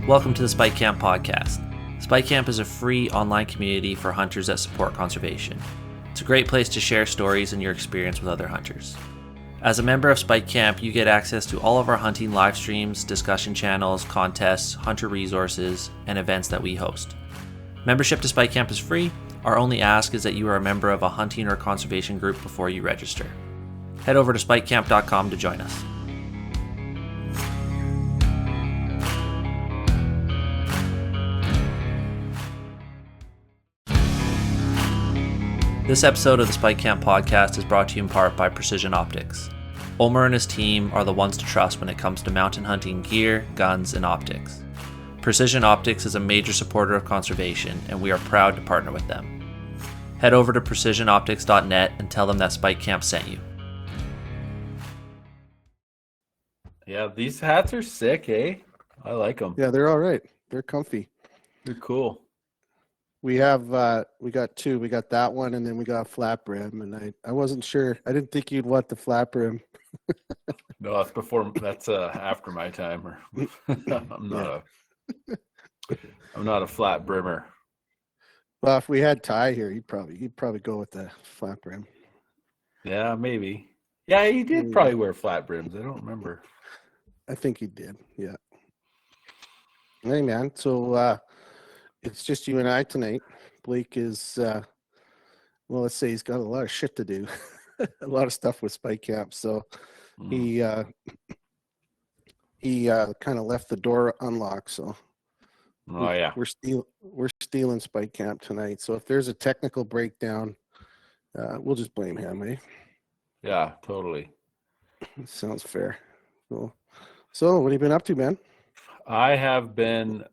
Welcome to the Spike Camp podcast. Spike Camp is a free online community for hunters that support conservation. It's a great place to share stories and your experience with other hunters. As a member of Spike Camp, you get access to all of our hunting live streams, discussion channels, contests, hunter resources, and events that we host. Membership to Spike Camp is free. Our only ask is that you are a member of a hunting or conservation group before you register. Head over to spikecamp.com to join us. This episode of the Spike Camp podcast is brought to you in part by Precision Optics. Omer and his team are the ones to trust when it comes to mountain hunting gear, guns, and optics. Precision Optics is a major supporter of conservation, and we are proud to partner with them. Head over to precisionoptics.net and tell them that Spike Camp sent you. Yeah, these hats are sick, eh? I like them. Yeah, they're all right. They're comfy. They're cool. We got two. We got that one, and then we got a flat brim. And I wasn't sure. I didn't think you'd want the flat brim. No, that's after my time. I'm not a flat brimmer. Well, if we had Ty here, he'd probably go with the flat brim. Yeah, maybe. Yeah, he did probably wear flat brims. I don't remember. I think he did. Yeah. Hey, man. So it's just you and I tonight. Blake is, let's say he's got a lot of shit to do, a lot of stuff with Spike Camp. So he kind of left the door unlocked. So we're stealing Spike Camp tonight. So if there's a technical breakdown, we'll just blame him, eh? Yeah, totally. Sounds fair. Cool. So what have you been up to, man? I have been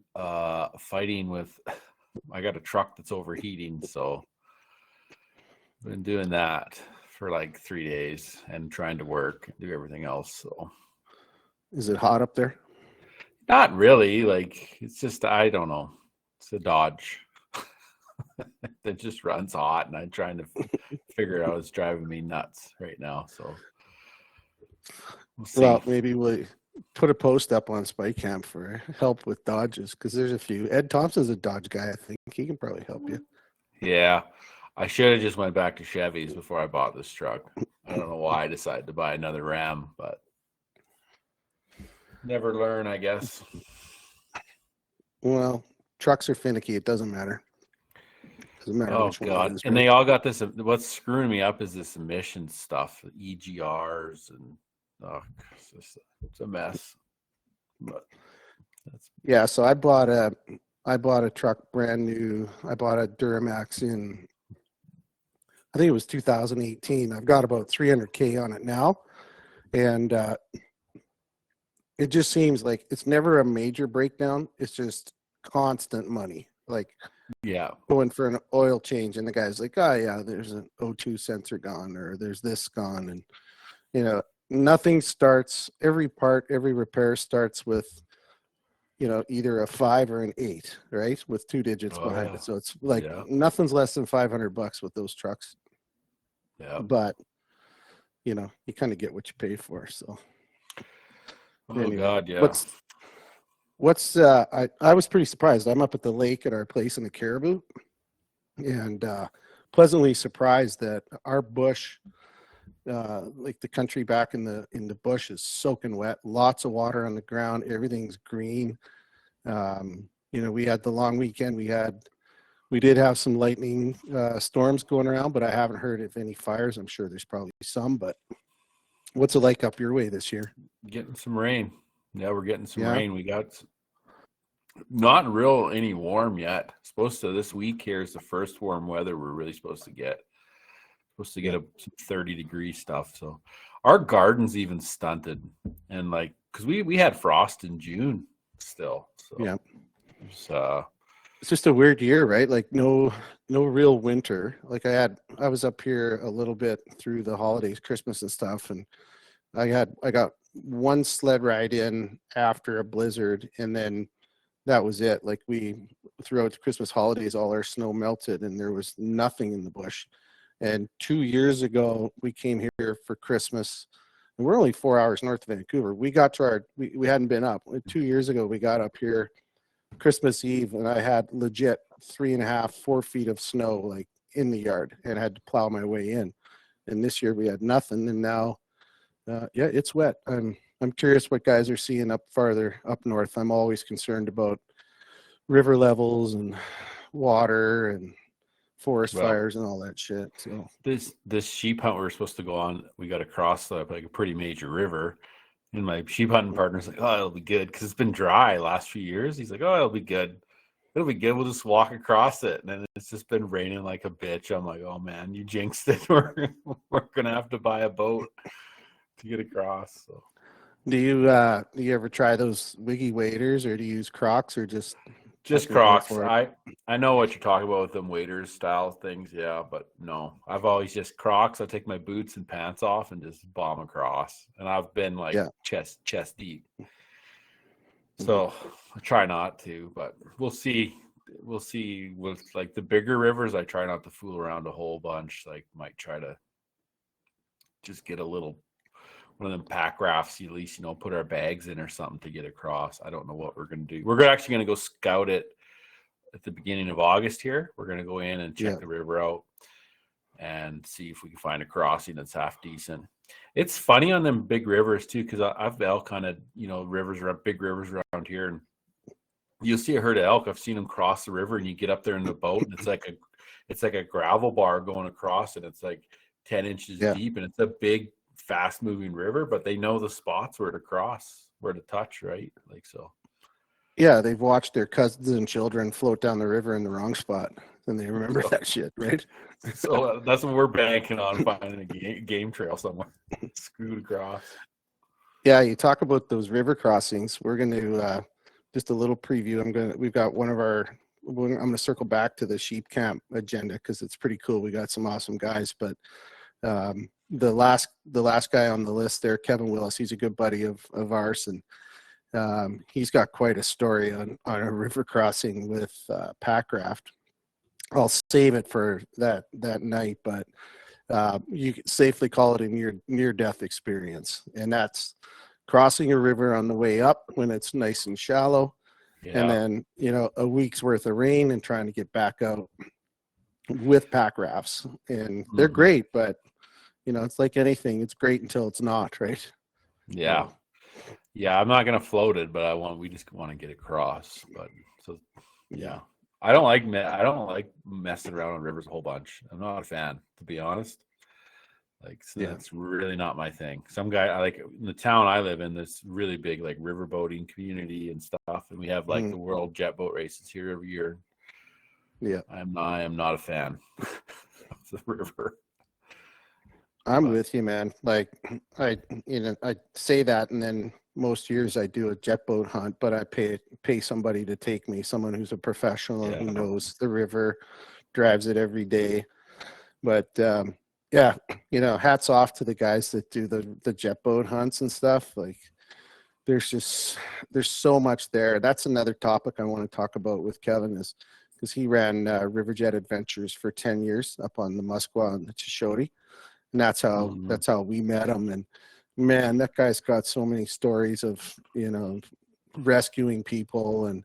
fighting with. I got a truck that's overheating, so I've been doing that for like 3 days and trying to work and do everything else. So, is it hot up there? Not really. Like, it's just, I don't know. It's a Dodge that just runs hot, and I'm trying to figure out. It's driving me nuts right now. So, we'll see. Well, maybe we'll put a post up on Spike Camp for help with Dodges, because there's a few. Ed Thompson's a Dodge guy. I think he can probably help you. Yeah, I should have just went back to Chevys before I bought this truck. I don't know why I decided to buy another Ram, but never learn, I guess. Well, trucks are finicky. It doesn't matter. Doesn't matter. Oh, which God. one it is, And right? they all got this. What's screwing me up is this emission stuff, EGRs, and it's a mess. But yeah, so I bought a truck brand new. I bought a Duramax in, I think it was 2018. I've got about 300K on it now, and it just seems like it's never a major breakdown. It's just constant money. Like, yeah, going for an oil change, and the guy's like, "Oh yeah, there's an O2 sensor gone, or there's this gone," and nothing starts. Every repair starts with, either a 5 or an 8, right? With 2 digits behind it. So it's like nothing's less than $500 with those trucks. Yeah. But, you kind of get what you pay for. So. Oh, God, yeah. I was pretty surprised. I'm up at the lake at our place in the Caribou, and pleasantly surprised that our bush, like the country back in the bush, is soaking wet. Lots of water on the ground. Everything's green. We had the long weekend. We did have some lightning storms going around, but I haven't heard of any fires. I'm sure there's probably some, but what's it like up your way this year? Getting some rain. Yeah, we're getting some rain. We got not real any warm yet. Supposed to this week here is the first warm weather we're really supposed to get. Supposed to get some 30-degree stuff. So our garden's even stunted, and because we had frost in June still. So yeah, it's just a weird year, right? Like no real winter. Like I was up here a little bit through the holidays, Christmas and stuff, and I got one sled ride in after a blizzard, and then that was it. Like throughout the Christmas holidays, all our snow melted and there was nothing in the bush. And 2 years ago, we came here for Christmas, and we're only 4 hours north of Vancouver. We got to we hadn't been up. 2 years ago, we got up here Christmas Eve, and I had legit 3.5, 4 feet of snow like in the yard, and had to plow my way in. And this year we had nothing, and now, yeah, it's wet. I'm curious what guys are seeing up farther up north. I'm always concerned about river levels and water and forest fires and all that shit. So this sheep hunt we were supposed to go on, we got to cross like a pretty major river, and my sheep hunting partner's like, "Oh, it'll be good because it's been dry last few years." He's like, "Oh, it'll be good. It'll be good. We'll just walk across it." And then it's just been raining like a bitch. I'm like, "Oh man, you jinxed it. We're gonna have to buy a boat to get across." So. do you ever try those wiggy waders, or do you use Crocs, or just Crocs? I know what you're talking about with them waders style things, yeah, but no, I've always just Crocs. I take my boots and pants off and just bomb across, and I've been like chest deep. So I try not to, but we'll see. We'll see with like the bigger rivers. I try not to fool around a whole bunch. Like might try to just get a little one of them pack rafts, at least, put our bags in or something to get across. I don't know what we're going to do. We're actually going to go scout it at the beginning of August here. We're going to go in and check the river out and see if we can find a crossing that's half decent. It's funny on them big rivers too, because I've elk kind of, rivers around, big rivers around here, and you'll see a herd of elk. I've seen them cross the river, and you get up there in the boat, and it's like a gravel bar going across, and it's like 10 inches deep, and it's a big, fast moving river, but they know the spots where to cross, where to touch, right? Like, so yeah, they've watched their cousins and children float down the river in the wrong spot, and they remember that shit, right? So that's what we're banking on, finding a game trail somewhere. Screwed across. Yeah, you talk about those river crossings. We're going to just a little preview. We've got I'm going to circle back to the sheep camp agenda because it's pretty cool. We got some awesome guys, but the last guy on the list there, Kevin Willis, he's a good buddy of ours, and he's got quite a story on a river crossing with pack raft. I'll save it for that night, but you can safely call it a near death experience, and that's crossing a river on the way up when it's nice and shallow, and then a week's worth of rain and trying to get back out with pack rafts, and they're great, but it's like anything. It's great until it's not, right? Yeah. Yeah, I'm not going to float it, but we just want to get across. But so, yeah. I don't like messing around on rivers a whole bunch. I'm not a fan, to be honest. That's really not my thing. Some guy, in the town I live in, this really big, like, river boating community and stuff. And we have, like, the world jet boat races here every year. Yeah. I am not a fan of the river. I'm with you, man. Like I say that, and then most years I do a jet boat hunt, but I pay somebody to take me, someone who's a professional and who knows the river, drives it every day. But hats off to the guys that do the jet boat hunts and stuff. Like there's so much there. That's another topic I want to talk about with Kevin, is because he ran River Jet Adventures for 10 years up on the Muskwa and the Chishote. And that's how we met him. And man, that guy's got so many stories of, rescuing people and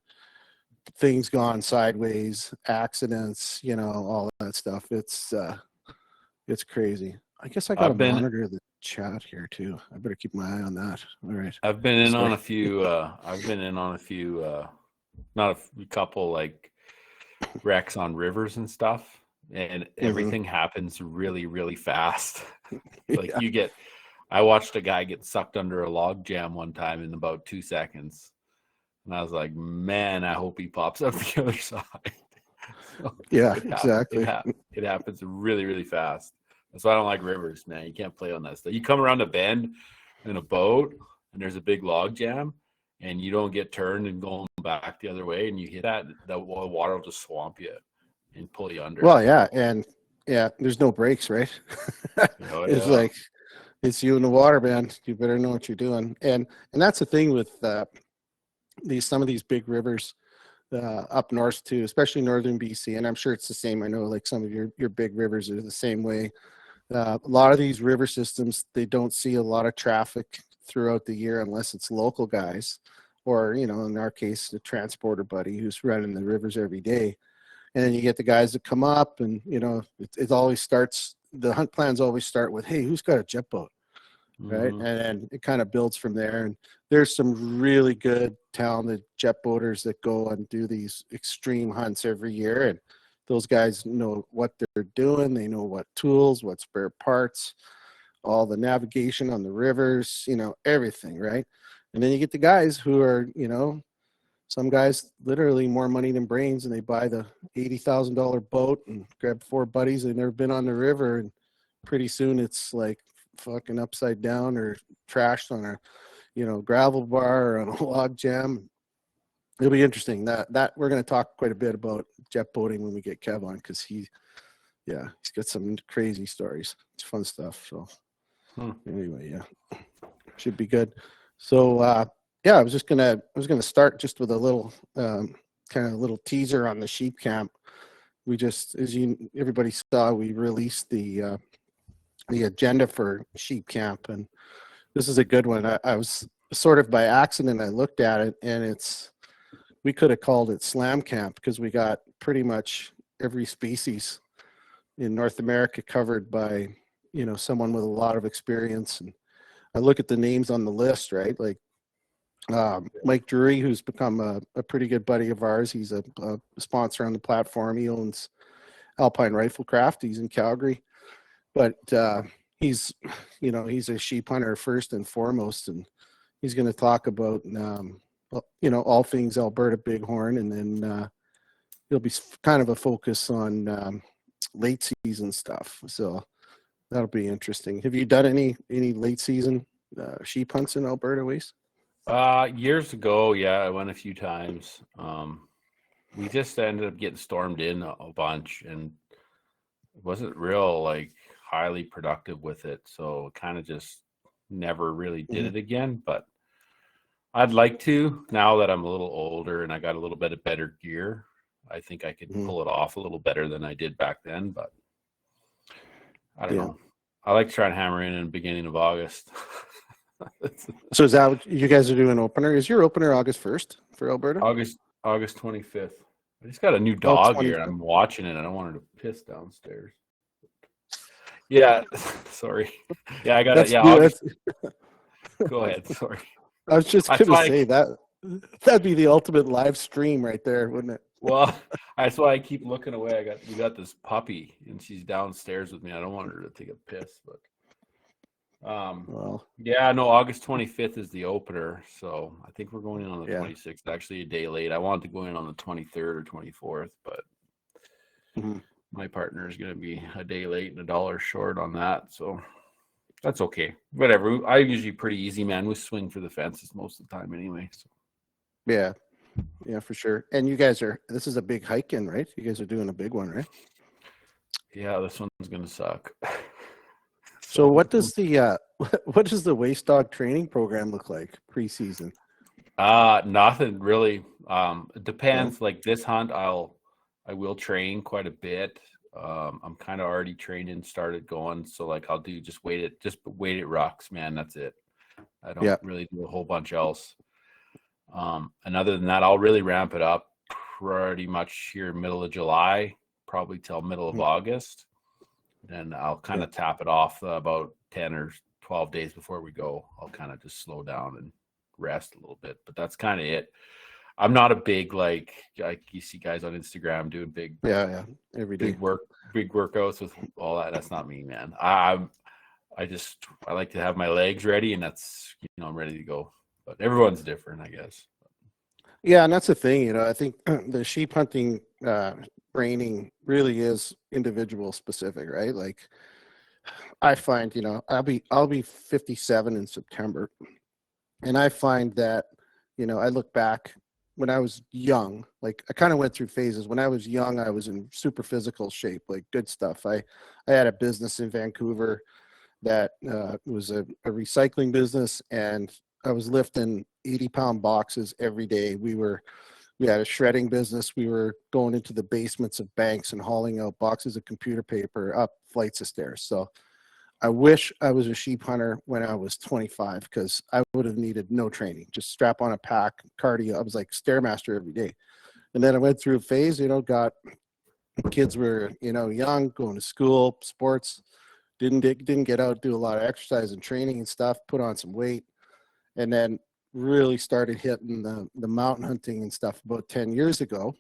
things gone sideways, accidents, all that stuff. It's crazy. I guess I got to monitor the chat here too. I better keep my eye on that. All right. I've been in on a few, not a couple like wrecks on rivers and stuff. And everything happens really, really fast. I watched a guy get sucked under a log jam one time in about 2 seconds. And I was like, man, I hope he pops up the other side. Exactly. It happens really, really fast. That's why I don't like rivers, man. You can't play on that stuff. You come around a bend in a boat and there's a big log jam and you don't get turned and going back the other way and you hit that, the water will just swamp you and pull you under. Well, yeah, and there's no brakes, right? It's like it's you in the water, man. You better know what you're doing. And that's the thing with some of these big rivers up north too, especially northern BC. And I'm sure it's the same. I know like some of your big rivers are the same way. A lot of these river systems, they don't see a lot of traffic throughout the year unless it's local guys. or, you know, in our case, the transporter buddy who's running the rivers every day. And then you get the guys that come up and, you know, it always starts, the hunt plans always start with, hey, who's got a jet boat? Right. Mm-hmm. And then it kind of builds from there. And there's some really good, talented jet boaters that go and do these extreme hunts every year. And those guys know what they're doing. They know what tools, what spare parts, all the navigation on the rivers, you know, everything. Right. And then you get the guys who are, you know, some guys literally more money than brains, and they buy the $80,000 boat and grab 4 buddies. They've never been on the river, and pretty soon it's like fucking upside down or trashed on a, you know, gravel bar or on a log jam. It'll be interesting. That we're going to talk quite a bit about jet boating when we get Kev on, because he's got some crazy stories. It's fun stuff. So anyway, yeah, should be good. So yeah, I was gonna start just with a little kind of little teaser on the sheep camp. We just, as everybody saw, we released the agenda for sheep camp, and this is a good one. I was sort of by accident, I looked at it, and we could have called it Slam Camp, because we got pretty much every species in North America covered by, you know, someone with a lot of experience. And I look at the names on the list, right? Like Mike Drury, who's become a pretty good buddy of ours. He's a sponsor on the platform. He owns Alpine Riflecraft. He's in Calgary, but he's, you know, he's a sheep hunter first and foremost, and he's going to talk about, you know, all things Alberta Bighorn, and then there'll be kind of a focus on late season stuff. So that'll be interesting. Have you done any late season sheep hunts in Alberta, Wacey? Years ago, yeah, I went a few times. We just ended up getting stormed in a bunch, and it wasn't real like highly productive with it. So kind of just never really did it again. But I'd like to, now that I'm a little older and I got a little bit of better gear. I think I could pull it off a little better than I did back then, but I don't know. I like to try and hammer in the beginning of August. So is that what you guys are doing opener? Is your opener August 1st for Alberta? August 25th. I just got a new dog here, and I'm watching it. I don't want her to piss downstairs. Yeah, sorry. Yeah, I got it. Yeah, August. Go ahead. Sorry. I was just going to say that'd be the ultimate live stream right there, wouldn't it? Well, that's why I keep looking away. We got this puppy, and she's downstairs with me. I don't want her to take a piss, but yeah, no, August 25th is the opener, so I think we're going in on the 26th. Actually, a day late. I wanted to go in on the 23rd or 24th, but my partner is going to be a day late and $1 short on that, so that's okay. Whatever. I'm usually pretty easy, man. We swing for the fences most of the time anyway. So. Yeah, for sure. And you guys this is a big hike in, right? You guys are doing a big one, right? Yeah, this one's going to suck. So what does the waste dog training program look like preseason? Nothing really. It depends. Like this hunt, I will train quite a bit. I'm kind of already trained and started going. So like I'll do just weighted rocks, man. That's it. I don't really do a whole bunch else. And other than that, I'll really ramp it up pretty much here middle of July, probably till middle of August. And I'll kind of tap it off about 10 or 12 days before we go. I'll kind of just slow down and rest a little bit, but that's kind of it. I'm not a big, like you see guys on Instagram doing big, every day big workouts with all that. That's not me, man. I like to have my legs ready, and that's, I'm ready to go, but everyone's different, I guess. Yeah. And that's the thing, I think the sheep hunting, training really is individual specific, right? Like I find, I'll be 57 in September, and I find that, I look back when I was young, like I kind of went through phases. When I was young, I was in super physical shape, like good stuff. I had a business in Vancouver that was a recycling business, and I was lifting 80-pound boxes every day. We had a shredding business. We were going into the basements of banks and hauling out boxes of computer paper up flights of stairs. So I wish I was a sheep hunter when I was 25 because I would have needed no training. Just strap on a pack, cardio. I was like Stairmaster every day. And then I went through a phase, got kids were, young, going to school, sports, didn't get out, do a lot of exercise and training and stuff, put on some weight, and then really started hitting the mountain hunting and stuff about 10 years ago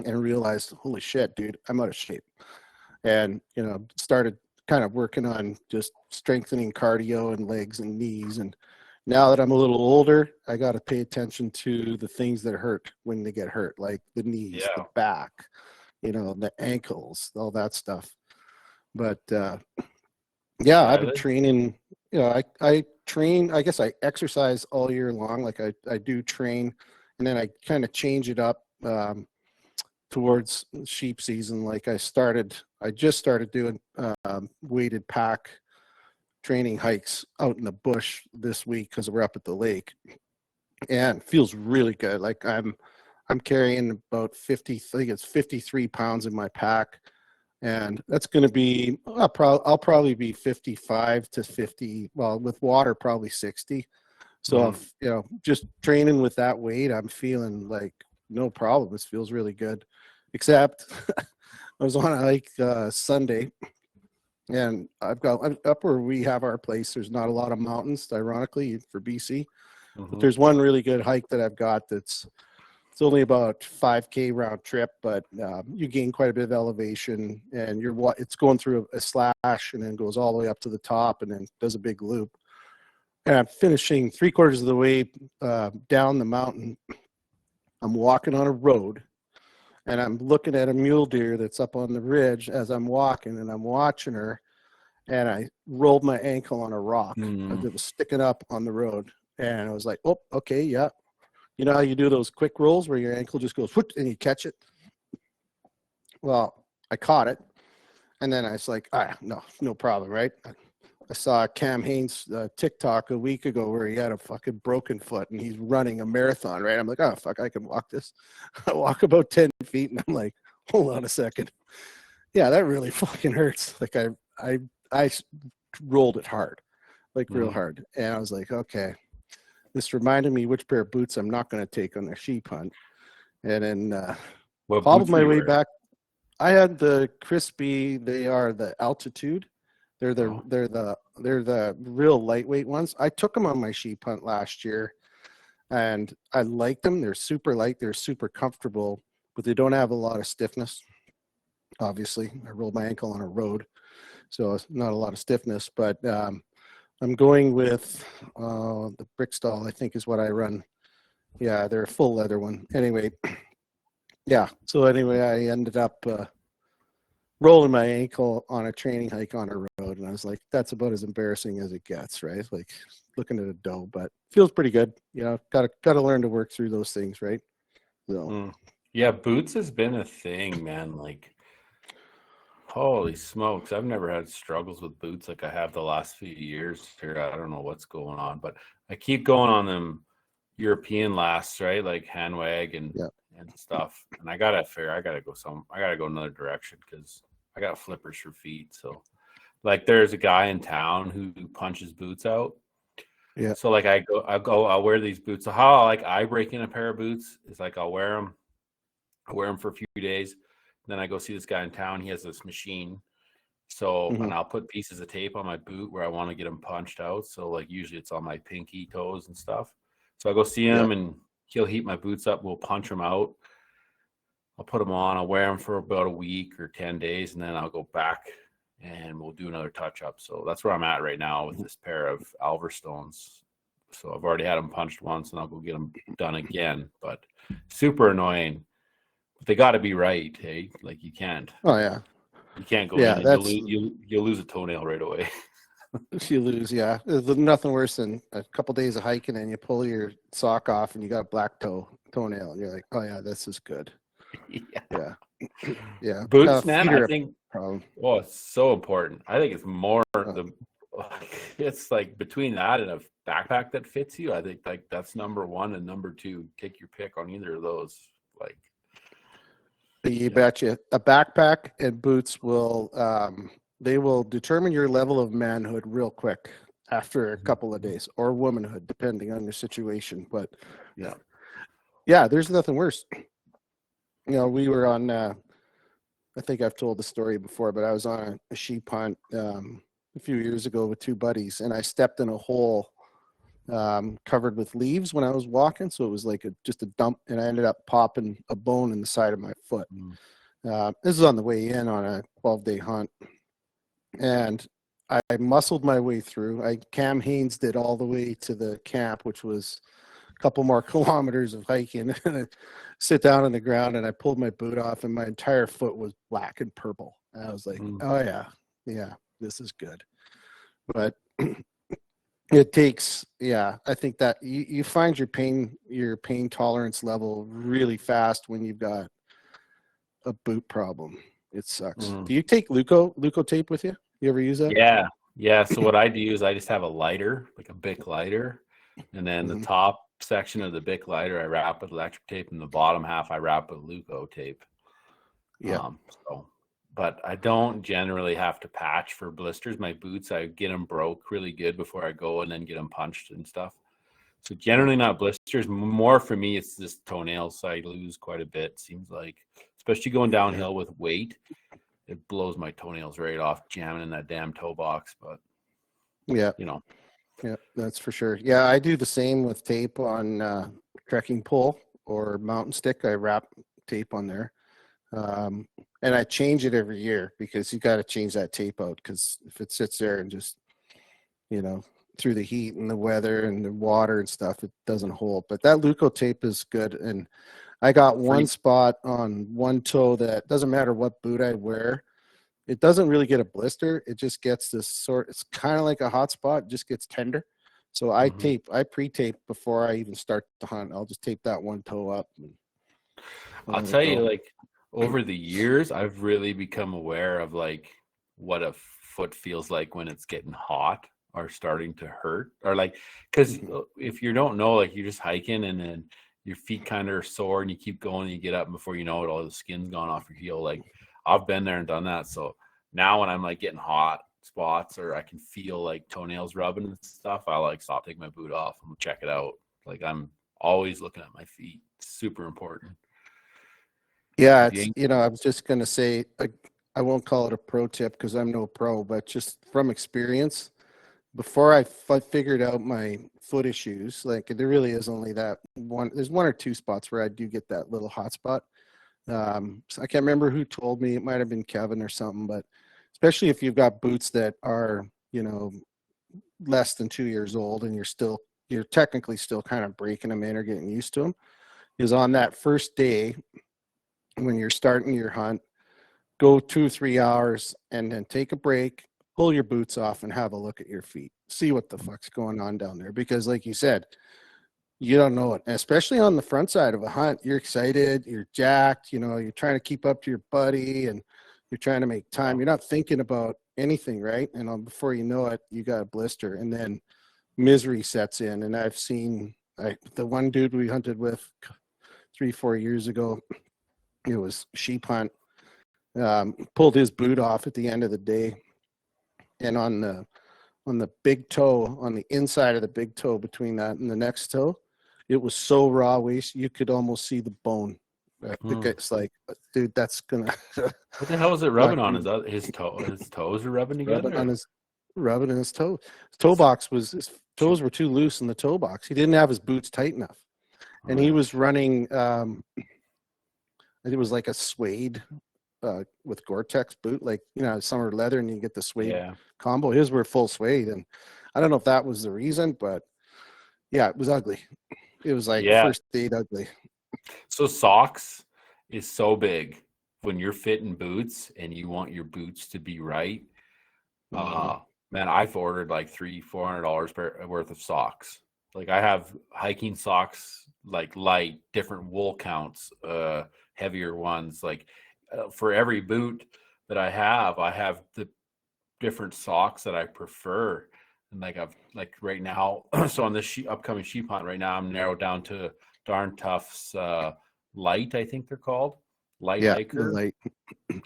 and realized, holy shit, dude, I'm out of shape. And, started kind of working on just strengthening cardio and legs and knees. And now that I'm a little older, I got to pay attention to the things that hurt when they get hurt, like the knees, the back, the ankles, all that stuff. But I've been training. I train. I guess I exercise all year long. Like I do train, and then I kind of change it up towards sheep season. Like I just started doing weighted pack training hikes out in the bush this week because we're up at the lake, and it feels really good. Like I'm carrying about 50, I think it's 53 pounds in my pack, and that's going to be, I'll probably be 55 to 50, well, with water, probably 60. So if, just training with that weight, I'm feeling like no problem. This feels really good, except I was on a hike Sunday, and I've got up where we have our place. There's not a lot of mountains, ironically, for BC. But there's one really good hike that I've got it's only about 5K round trip, but you gain quite a bit of elevation, and it's going through a slash and then goes all the way up to the top and then does a big loop. And I'm finishing 3/4 of the way down the mountain. I'm walking on a road, and I'm looking at a mule deer that's up on the ridge as I'm walking, and I'm watching her, and I rolled my ankle on a rock that was sticking up on the road. And I was like, oh, okay, yeah. You know how you do those quick rolls where your ankle just goes whoop and you catch it? Well, I caught it, and then I was like, no problem, right? I saw Cam Haynes TikTok a week ago where he had a fucking broken foot and he's running a marathon, right? I'm like, oh, fuck, I can walk this. I walk about 10 feet, and I'm like, hold on a second. Yeah, that really fucking hurts. Like I rolled it hard, like real hard. And I was like, okay. This reminded me which pair of boots I'm not going to take on a sheep hunt. And then hobbled my way back. I had the crispy. They are the altitude. They're the real lightweight ones. I took them on my sheep hunt last year, and I liked them. They're super light. They're super comfortable, but they don't have a lot of stiffness. Obviously, I rolled my ankle on a road, so it's not a lot of stiffness. But I'm going with the Brickstall, I think is what I run. Yeah, they're a full leather one. Anyway, yeah. So anyway, I ended up rolling my ankle on a training hike on a road, and I was like, that's about as embarrassing as it gets, right? Like looking at a doe, but feels pretty good. Gotta learn to work through those things, right? So yeah, boots has been a thing, man. Like, holy smokes, I've never had struggles with boots like I have the last few years here. I don't know what's going on, but I keep going on them European lasts, right? Like handwag and stuff. And I gotta go another direction because I got flippers for feet. So like there's a guy in town who punches boots out. Yeah. So like I'll wear these boots. So how I break in a pair of boots is like I'll wear them for a few days. Then I go see this guy in town. He has this machine. So, and I'll put pieces of tape on my boot where I want to get them punched out. So like usually it's on my pinky toes and stuff. So I go see him and he'll heat my boots up. We'll punch them out. I'll put them on. I'll wear them for about a week or 10 days. And then I'll go back and we'll do another touch up. So that's where I'm at right now with this pair of Alverstones. So I've already had them punched once and I'll go get them done again, but super annoying. They got to be right, hey? Like you can't. Oh yeah. You can't go in and you'll lose a toenail right away. You lose, yeah. There's nothing worse than a couple days of hiking and you pull your sock off and you got a black toenail and you're like, oh yeah, this is good. Yeah. Boots, man. I think. Oh, it's so important. I think it's more it's like between that and a backpack that fits you. I think like that's number one, and number two, take your pick on either of those. You betcha. A backpack and boots will they will determine your level of manhood real quick after a couple of days, or womanhood, depending on your situation. But yeah, there's nothing worse. We were on, I think I've told the story before, but I was on a sheep hunt a few years ago with two buddies, and I stepped in a hole covered with leaves when I was walking. So it was like just a dump, and I ended up popping a bone in the side of my foot. This is on the way in on a 12-day hunt. And I muscled my way through. Cam Haynes did all the way to the camp, which was a couple more kilometers of hiking. And I sit down on the ground, and I pulled my boot off, and my entire foot was black and purple. And I was like, oh yeah, this is good. But it takes, I think that you find your pain tolerance level really fast when you've got a boot problem. It sucks. Do you take Leuco tape with you? You ever use that? Yeah. So what I do is I just have a lighter, like a Bic lighter, and then the top section of the Bic lighter I wrap with electric tape, and the bottom half I wrap with Leuco tape. But I don't generally have to patch for blisters. My boots, I get them broke really good before I go, and then get them punched and stuff. So generally not blisters. More for me, it's just toenails. I lose quite a bit, seems like, especially going downhill with weight. It blows my toenails right off jamming in that damn toe box. But yeah, that's for sure. Yeah, I do the same with tape on trekking pole or mountain stick. I wrap tape on there, and I change it every year, because you got to change that tape out, because if it sits there and just through the heat and the weather and the water and stuff, it doesn't hold. But that Leuco tape is good. And I got one spot on one toe that doesn't matter what boot I wear. It doesn't really get a blister. It just gets it's kind of like a hot spot. It just gets tender. So I pre-tape before I even start the hunt. I'll just tape that one toe up. I'll tell you, like, over the years, I've really become aware of like what a foot feels like when it's getting hot or starting to hurt, or like, because if you don't know, like, you're just hiking and then your feet kind of are sore and you keep going and you get up, and before you know it, all the skin's gone off your heel. Like, I've been there and done that. So now when I'm like getting hot spots, or I can feel like toenails rubbing and stuff, I like stop, take my boot off, and check it out. Like, I'm always looking at my feet. It's super important. Yeah, I was just going to say, I won't call it a pro tip because I'm no pro, but just from experience, before I figured out my foot issues, like, there really is only that one. There's one or two spots where I do get that little hot spot. So I can't remember who told me. It might have been Kevin or something, but especially if you've got boots that are, less than 2 years old, and you're technically still kind of breaking them in or getting used to them, is on that first day when you're starting your hunt, go 2-3 hours and then take a break, pull your boots off, and have a look at your feet. See what the fuck's going on down there. Because like you said, you don't know it. And especially on the front side of a hunt, you're excited, you're jacked, you're trying to keep up to your buddy, and you're trying to make time. You're not thinking about anything, right? And before you know it, you got a blister, and then misery sets in. And I've seen the one dude we hunted with 3-4 years ago, it was sheep hunt, pulled his boot off at the end of the day, and on the big toe, on the inside of the big toe between that and the next toe, it was so raw, Wacey, you could almost see the bone. It's like, dude, that's gonna what the hell is it rubbing on? Is that his toes are rubbing together? Rubbing on his toe. His toe box his toes were too loose in the toe box. He didn't have his boots tight enough, and he was running it was like a suede with Gore-Tex boot, like, summer leather, and you get the suede combo. His were full suede, and I don't know if that was the reason, but yeah, it was ugly. It was like first date ugly. So socks is so big when you're fitting boots and you want your boots to be right. Man, I've ordered like $300-$400 worth of socks. Like, I have hiking socks, like light, different wool counts, heavier ones. Like, for every boot that I have the different socks that I prefer. And I've right now, so on this upcoming sheep hunt right now, I'm narrowed down to Darn Tough's light, I think they're called. light the hiker. light.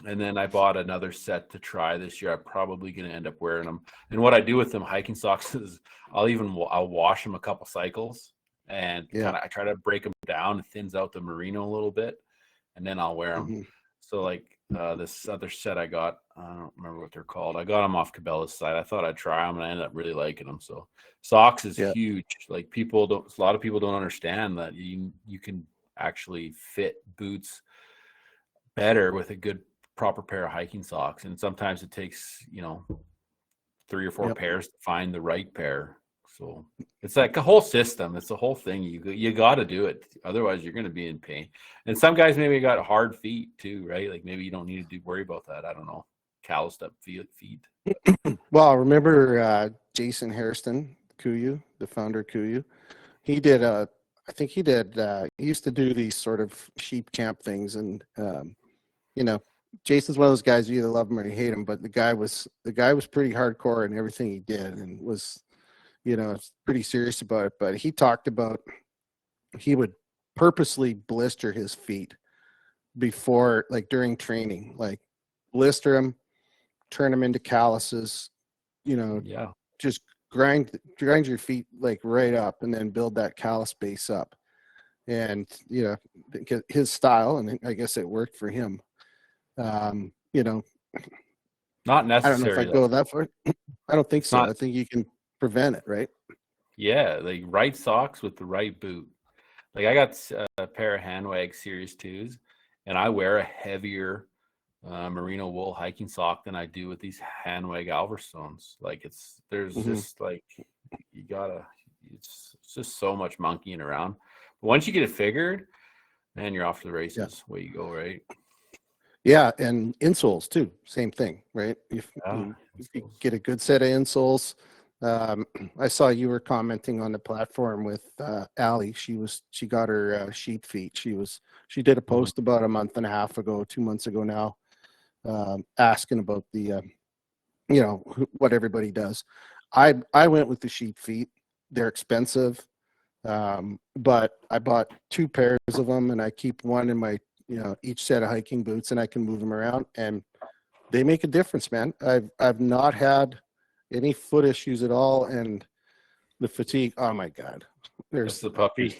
And then I bought another set to try this year. I'm probably going to end up wearing them. And what I do with them hiking socks is I'll wash them a couple cycles and I try to break them down. It thins out the merino a little bit, and then I'll wear them. Mm-hmm. So like this other set I got, I don't remember what they're called. I got them off Cabela's site. I thought I'd try them, and I ended up really liking them. So socks is huge. Like a lot of people don't understand that you can actually fit boots better with a good proper pair of hiking socks, and sometimes it takes 3 or 4 pairs to find the right pair. So it's like a whole system. It's a whole thing. You got to do it, otherwise you're going to be in pain. And some guys maybe got hard feet too, right? Like maybe you don't need to worry about that. I don't know, calloused up feet. Well, remember Jason Hairston, Kuyu, the founder of Kuyu? He did he used to do these sort of sheep camp things, and Jason's one of those guys, you either love him or you hate him, but the guy was pretty hardcore in everything he did, and was pretty serious about it. But he talked about he would purposely blister his feet before, like during training, like blister them, turn them into calluses, just grind your feet like right up, and then build that callus base up. And his style, and I guess it worked for him. Not necessary. I don't know if I'd go that far. I don't think so. I think you can prevent it, right? Yeah, like right socks with the right boot. Like I got a pair of Handwag Series 2s, and I wear a heavier merino wool hiking sock than I do with these Handwag Alverstones. Like just like it's just so much monkeying around. But once you get it figured, man, you're off to the races. Way you go, right? Yeah, and insoles too. Same thing, right? If you get a good set of insoles. I saw you were commenting on the platform with Allie. She got her sheep feet. She did a post about a month and a half ago, 2 months ago now, asking about the what everybody does. I went with the sheep feet. They're expensive, but I bought 2 pairs of them, and I keep one in my each set of hiking boots, and I can move them around, and they make a difference, man. I've not had any foot issues at all, and the fatigue. Oh my God, there's the puppy.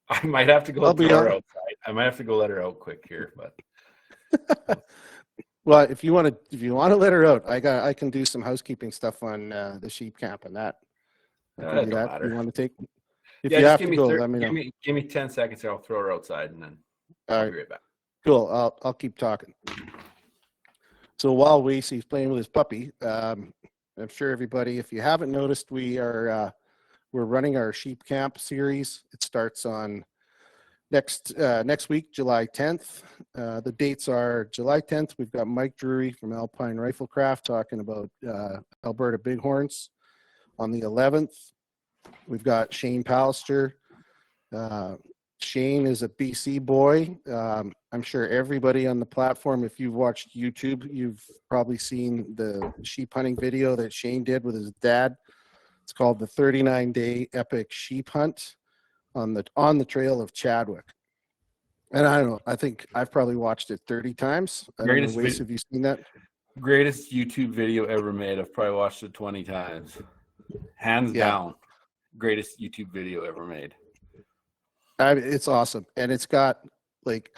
I might have to go let her outside. I might have to go let her out quick here, but well, if you want to let her out, I can do some housekeeping stuff on the sheep camp and that. Don't matter. You want to take? If you have to go, let me know. Give me 10 seconds here. I'll throw her outside, and then I'll be right back. Cool. I'll keep talking. So while Wacey's playing with his puppy, I'm sure everybody, if you haven't noticed, we're running our sheep camp series. It starts on next week, July 10th. The dates are July 10th. We've got Mike Drury from Alpine Riflecraft talking about Alberta Bighorns. On the 11th, we've got Shane Pallister. Shane is a BC boy. I'm sure everybody on the platform, if you've watched YouTube, you've probably seen the sheep hunting video that Shane did with his dad. It's called the 39-day epic sheep hunt on the trail of Chadwick. And I don't know, I think I've probably watched it 30 times. I don't know, Wacey, have you seen that? Greatest YouTube video ever made. I've probably watched it 20 times. Hands down. Greatest YouTube video ever made. It's awesome. And it's got, like,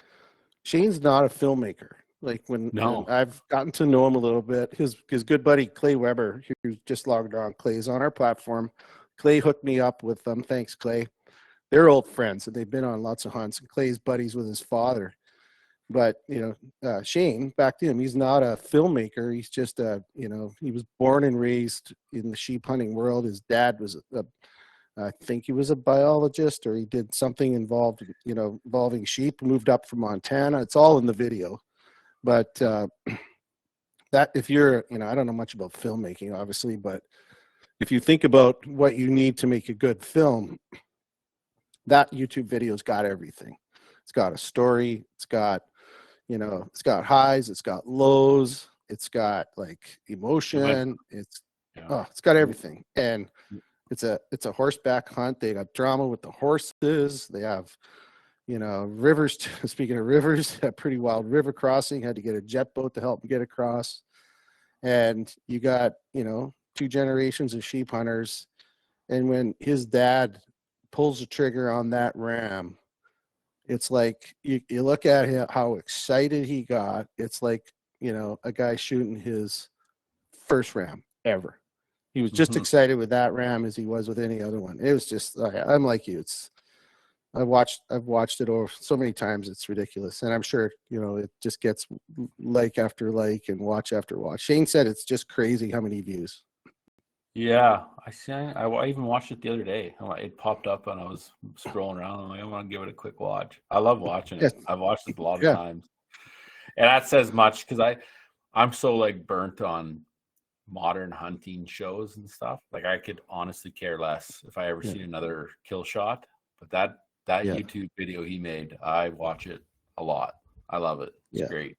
Shane's not a filmmaker. Like, when I've gotten to know him a little bit, his good buddy Clay Weber, who's just logged on, Clay's on our platform. Clay hooked me up with them. Thanks, Clay. They're old friends, and they've been on lots of hunts. And Clay's buddies with his father. But, Shane, back to him, he's not a filmmaker. He's just he was born and raised in the sheep hunting world. His dad was I think he was a biologist, or he did something involving sheep, moved up from Montana. It's all in the video. But that, if you're, I don't know much about filmmaking, obviously, but if you think about what you need to make a good film, that YouTube video's got everything. It's got a story. It's got, it's got highs. It's got lows. It's got like emotion. It's got everything. And it's a horseback hunt. They got drama with the horses. They have, rivers, speaking of rivers, a pretty wild river crossing, had to get a jet boat to help him get across. And you got, 2 generations of sheep hunters. And when his dad pulls the trigger on that ram, it's like you look at him, how excited he got. It's like, a guy shooting his first ram ever. He was just excited with that ram as he was with any other one. It was just, I'm like you. I've watched it over so many times. It's ridiculous. And I'm sure, it just gets like after like and watch after watch. Shane said it's just crazy how many views. Yeah, I even watched it the other day. It popped up and I was scrolling around. I'm like, I want to give it a quick watch. I love watching it. I've watched it a lot of times. And that says much because I'm so like burnt on modern hunting shows and stuff. Like I could honestly care less if I ever see another kill shot. But that YouTube video he made, I watch it a lot. I love it. It's great.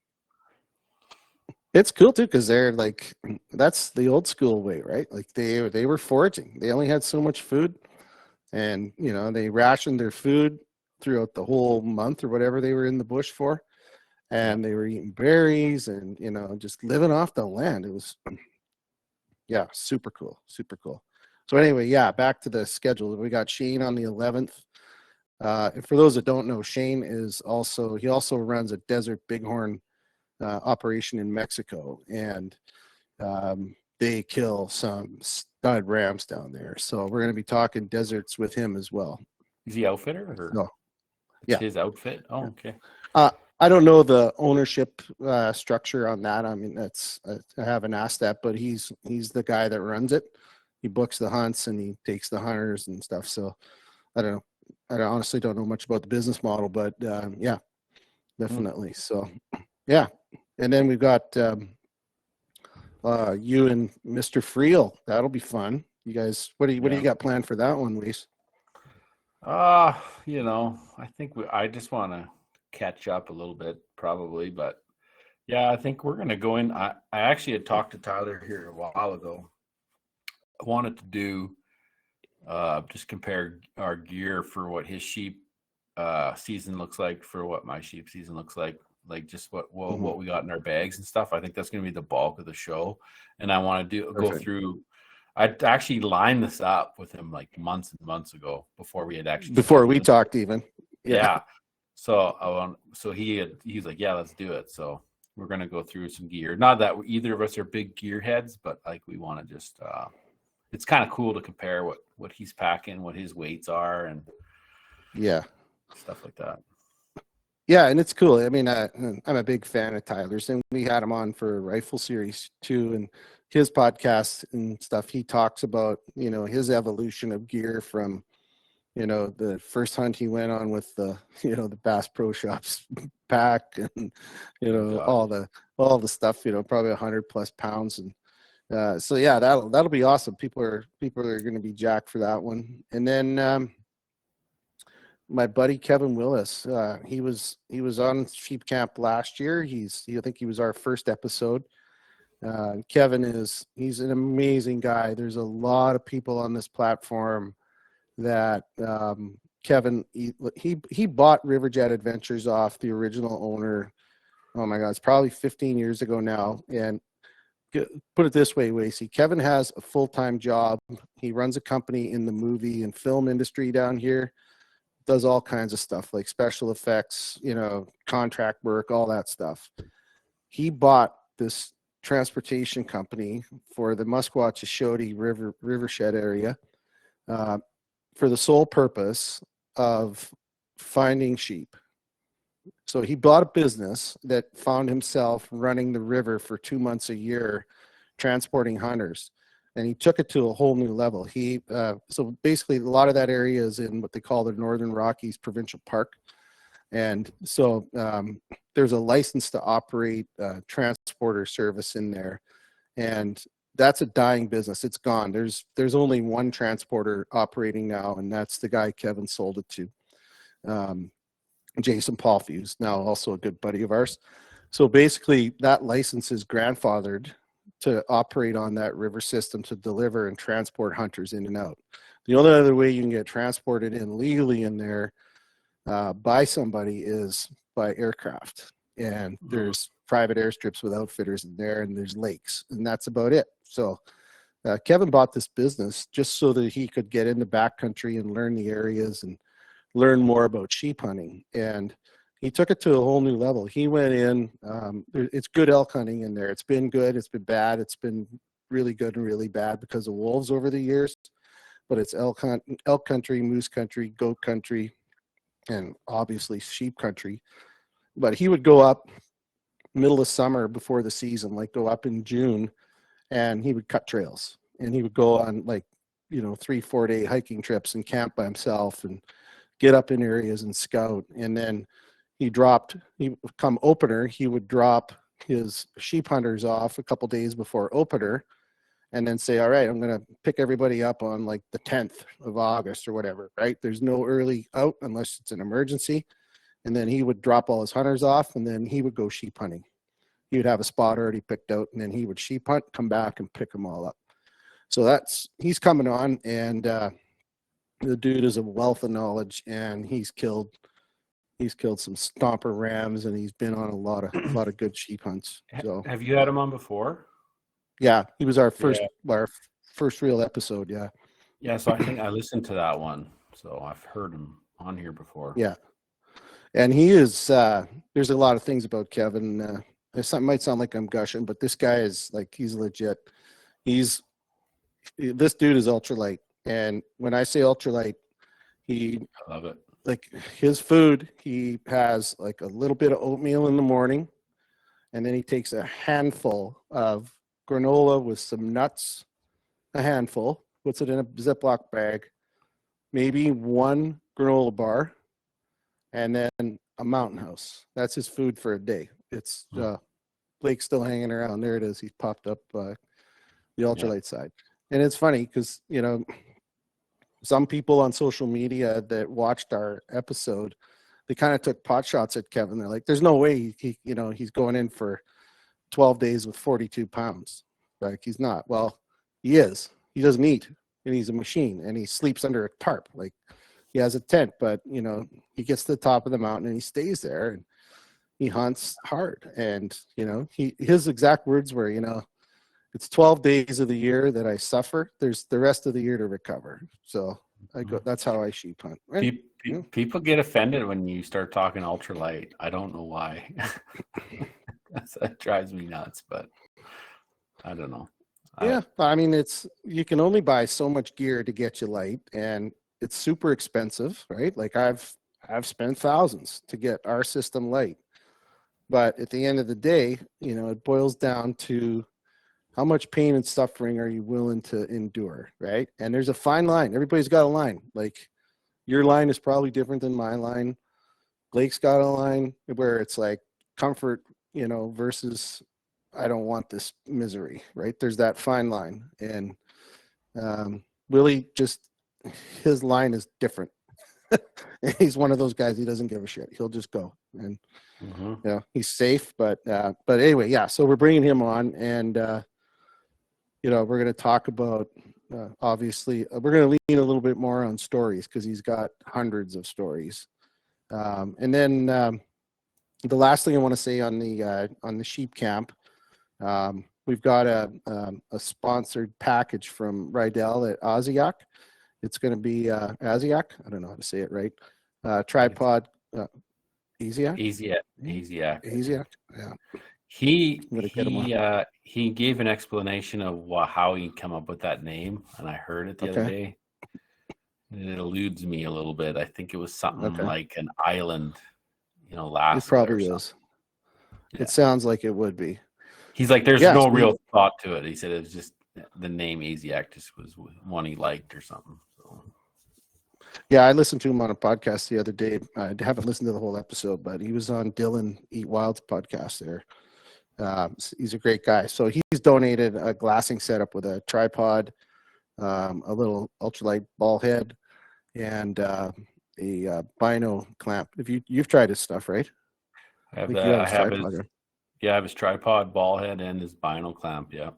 It's cool too, because they're like, that's the old school way, right? Like they were foraging. They only had so much food, and they rationed their food throughout the whole month or whatever they were in the bush for, and they were eating berries and just living off the land. It was, super cool, super cool. So anyway, back to the schedule. We got Shane on the 11th. And for those that don't know, Shane he also runs a Desert Bighorn operation in Mexico, and they kill some stud rams down there. So we're going to be talking deserts with him as well. Is he outfitter or no? It's his outfit. Oh, okay. I don't know the ownership structure on that. I mean, I haven't asked that, but he's the guy that runs it. He books the hunts and he takes the hunters and stuff. So I don't know. I honestly don't know much about the business model, but definitely. So and then we've got you and Mr. Friel. That'll be fun. You guys, what do you got planned for that one, Wacey? I think I just want to catch up a little bit probably, but I think we're going to go in. I actually had talked to Tyler here a while ago. I wanted to do just compare our gear for what his sheep season looks like for what my sheep season looks like just what we got in our bags and stuff. I think that's going to be the bulk of the show, and I want to go through. I actually lined this up with him like months and months ago before we talked even. Yeah. So he's like, let's do it. So we're going to go through some gear. Not that either of us are big gear heads, but like we want to just it's kind of cool to compare what he's packing, what his weights are, and stuff like that. Yeah, and it's cool. I mean, I'm a big fan of Tyler's, and we had him on for Rifle Series too, and his podcast and stuff. He talks about his evolution of gear from the first hunt he went on with the the Bass Pro Shops pack and all the stuff, probably 100+ pounds, and that'll be awesome. People are going to be jacked for that one. And then my buddy Kevin Willis, he was on Sheep Camp last year. I think he was our first episode. Kevin he's an amazing guy. There's a lot of people on this platform that Kevin he bought Riverjet Adventures off the original owner. Oh my God, it's probably 15 years ago now. And put it this way, Wacey, Kevin has a full-time job. He runs a company in the movie and film industry down here. Does all kinds of stuff like special effects, contract work, all that stuff. He bought this transportation company for the Musquatchie Rivershed area for the sole purpose of finding sheep. So he bought a business that found himself running the river for 2 months a year, transporting hunters. And he took it to a whole new level. So basically a lot of that area is in what they call the Northern Rockies Provincial Park. And so there's a license to operate transporter service in there. And that's a dying business. It's gone. There's only one transporter operating now, and that's the guy Kevin sold it to. Jason Palfy, who's now also a good buddy of ours. So basically that license is grandfathered to operate on that river system to deliver and transport hunters in and out. The only other way you can get transported in legally in there by somebody is by aircraft. And there's private airstrips with outfitters in there, and there's lakes, and that's about it. So Kevin bought this business just so that he could get in the backcountry and learn the areas and learn more about sheep hunting. And he took it to a whole new level. He went in, it's good elk hunting in there. It's been good, it's been bad, it's been really good and really bad because of wolves over the years. But it's elk country, moose country, goat country, and obviously sheep country. But he would go up middle of summer before the season, like go up in June, and he would cut trails, and he would go on 3-4 day hiking trips and camp by himself and get up in areas and scout. And then he come opener, he would drop his sheep hunters off a couple days before opener, and then say, all right, I'm going to pick everybody up on like the 10th of August or whatever, right? There's no early out unless it's an emergency. And then he would drop all his hunters off, and then he would go sheep hunting. He would have a spot already picked out, and then he would sheep hunt, come back and pick them all up. So he's coming on, and the dude is a wealth of knowledge, and he's killed some stomper rams, and he's been on a lot of good sheep hunts. So have you had him on before? Yeah, he was our first real episode. Yeah. Yeah, so I think I listened to that one. So I've heard him on here before. Yeah. And he is, there's a lot of things about Kevin. It might sound like I'm gushing, but this guy is he's legit. This dude is ultralight. And when I say ultralight, I love it. Like his food, he has like a little bit of oatmeal in the morning, and then he takes a handful of granola with some nuts, a handful, puts it in a Ziploc bag, maybe one granola bar, and then a Mountain House. That's his food for a day. It's Blake's still hanging around. There it is. He's popped up the ultralight side. And it's funny because, some people on social media that watched our episode, they kind of took pot shots at Kevin. They're like, there's no way he's going in for 12 days with 42 pounds. Like, he's not. Well, he is. He doesn't eat, and he's a machine, and he sleeps under a tarp. Like, he has a tent, but he gets to the top of the mountain and he stays there, and he hunts hard. And his exact words were, it's 12 days of the year that I suffer. There's the rest of the year to recover. So that's how I sheep hunt. Right? People get offended when you start talking ultralight. I don't know why. That drives me nuts, but I don't know. Yeah, I mean, you can only buy so much gear to get you light, and it's super expensive, right? Like I've spent thousands to get our system light, but at the end of the day, it boils down to how much pain and suffering are you willing to endure, right? And there's a fine line. Everybody's got a line. Like your line is probably different than my line. Blake's got a line where it's like comfort, versus I don't want this misery, right? There's that fine line. And Willie, his line is different. He's one of those guys, he doesn't give a shit. He'll just go. And, he's safe. But anyway, yeah, so we're bringing him on, and, we're going to talk about, obviously, we're going to lean a little bit more on stories because he's got hundreds of stories. And then the last thing I want to say on the sheep camp, we've got a sponsored package from Rydell at Oziak. It's going to be Oziak. I don't know how to say it right. Tripod. Easiak. Yeah. He gave an explanation of how he come up with that name, and I heard it the other day. And it eludes me a little bit. I think it was something like an island, last. It probably is. Yeah. It sounds like it would be. He's like, there's no real thought to it. He said it was just the name Easiak just was one he liked or something. So. Yeah, I listened to him on a podcast the other day. I haven't listened to the whole episode, but he was on Dylan Eat Wild's podcast there. He's a great guy. So he's donated a glassing setup with a tripod, a little ultralight ball head, and a bino clamp. You've tried his stuff, right? I have his tripod, ball head, and his bino clamp. Yeah,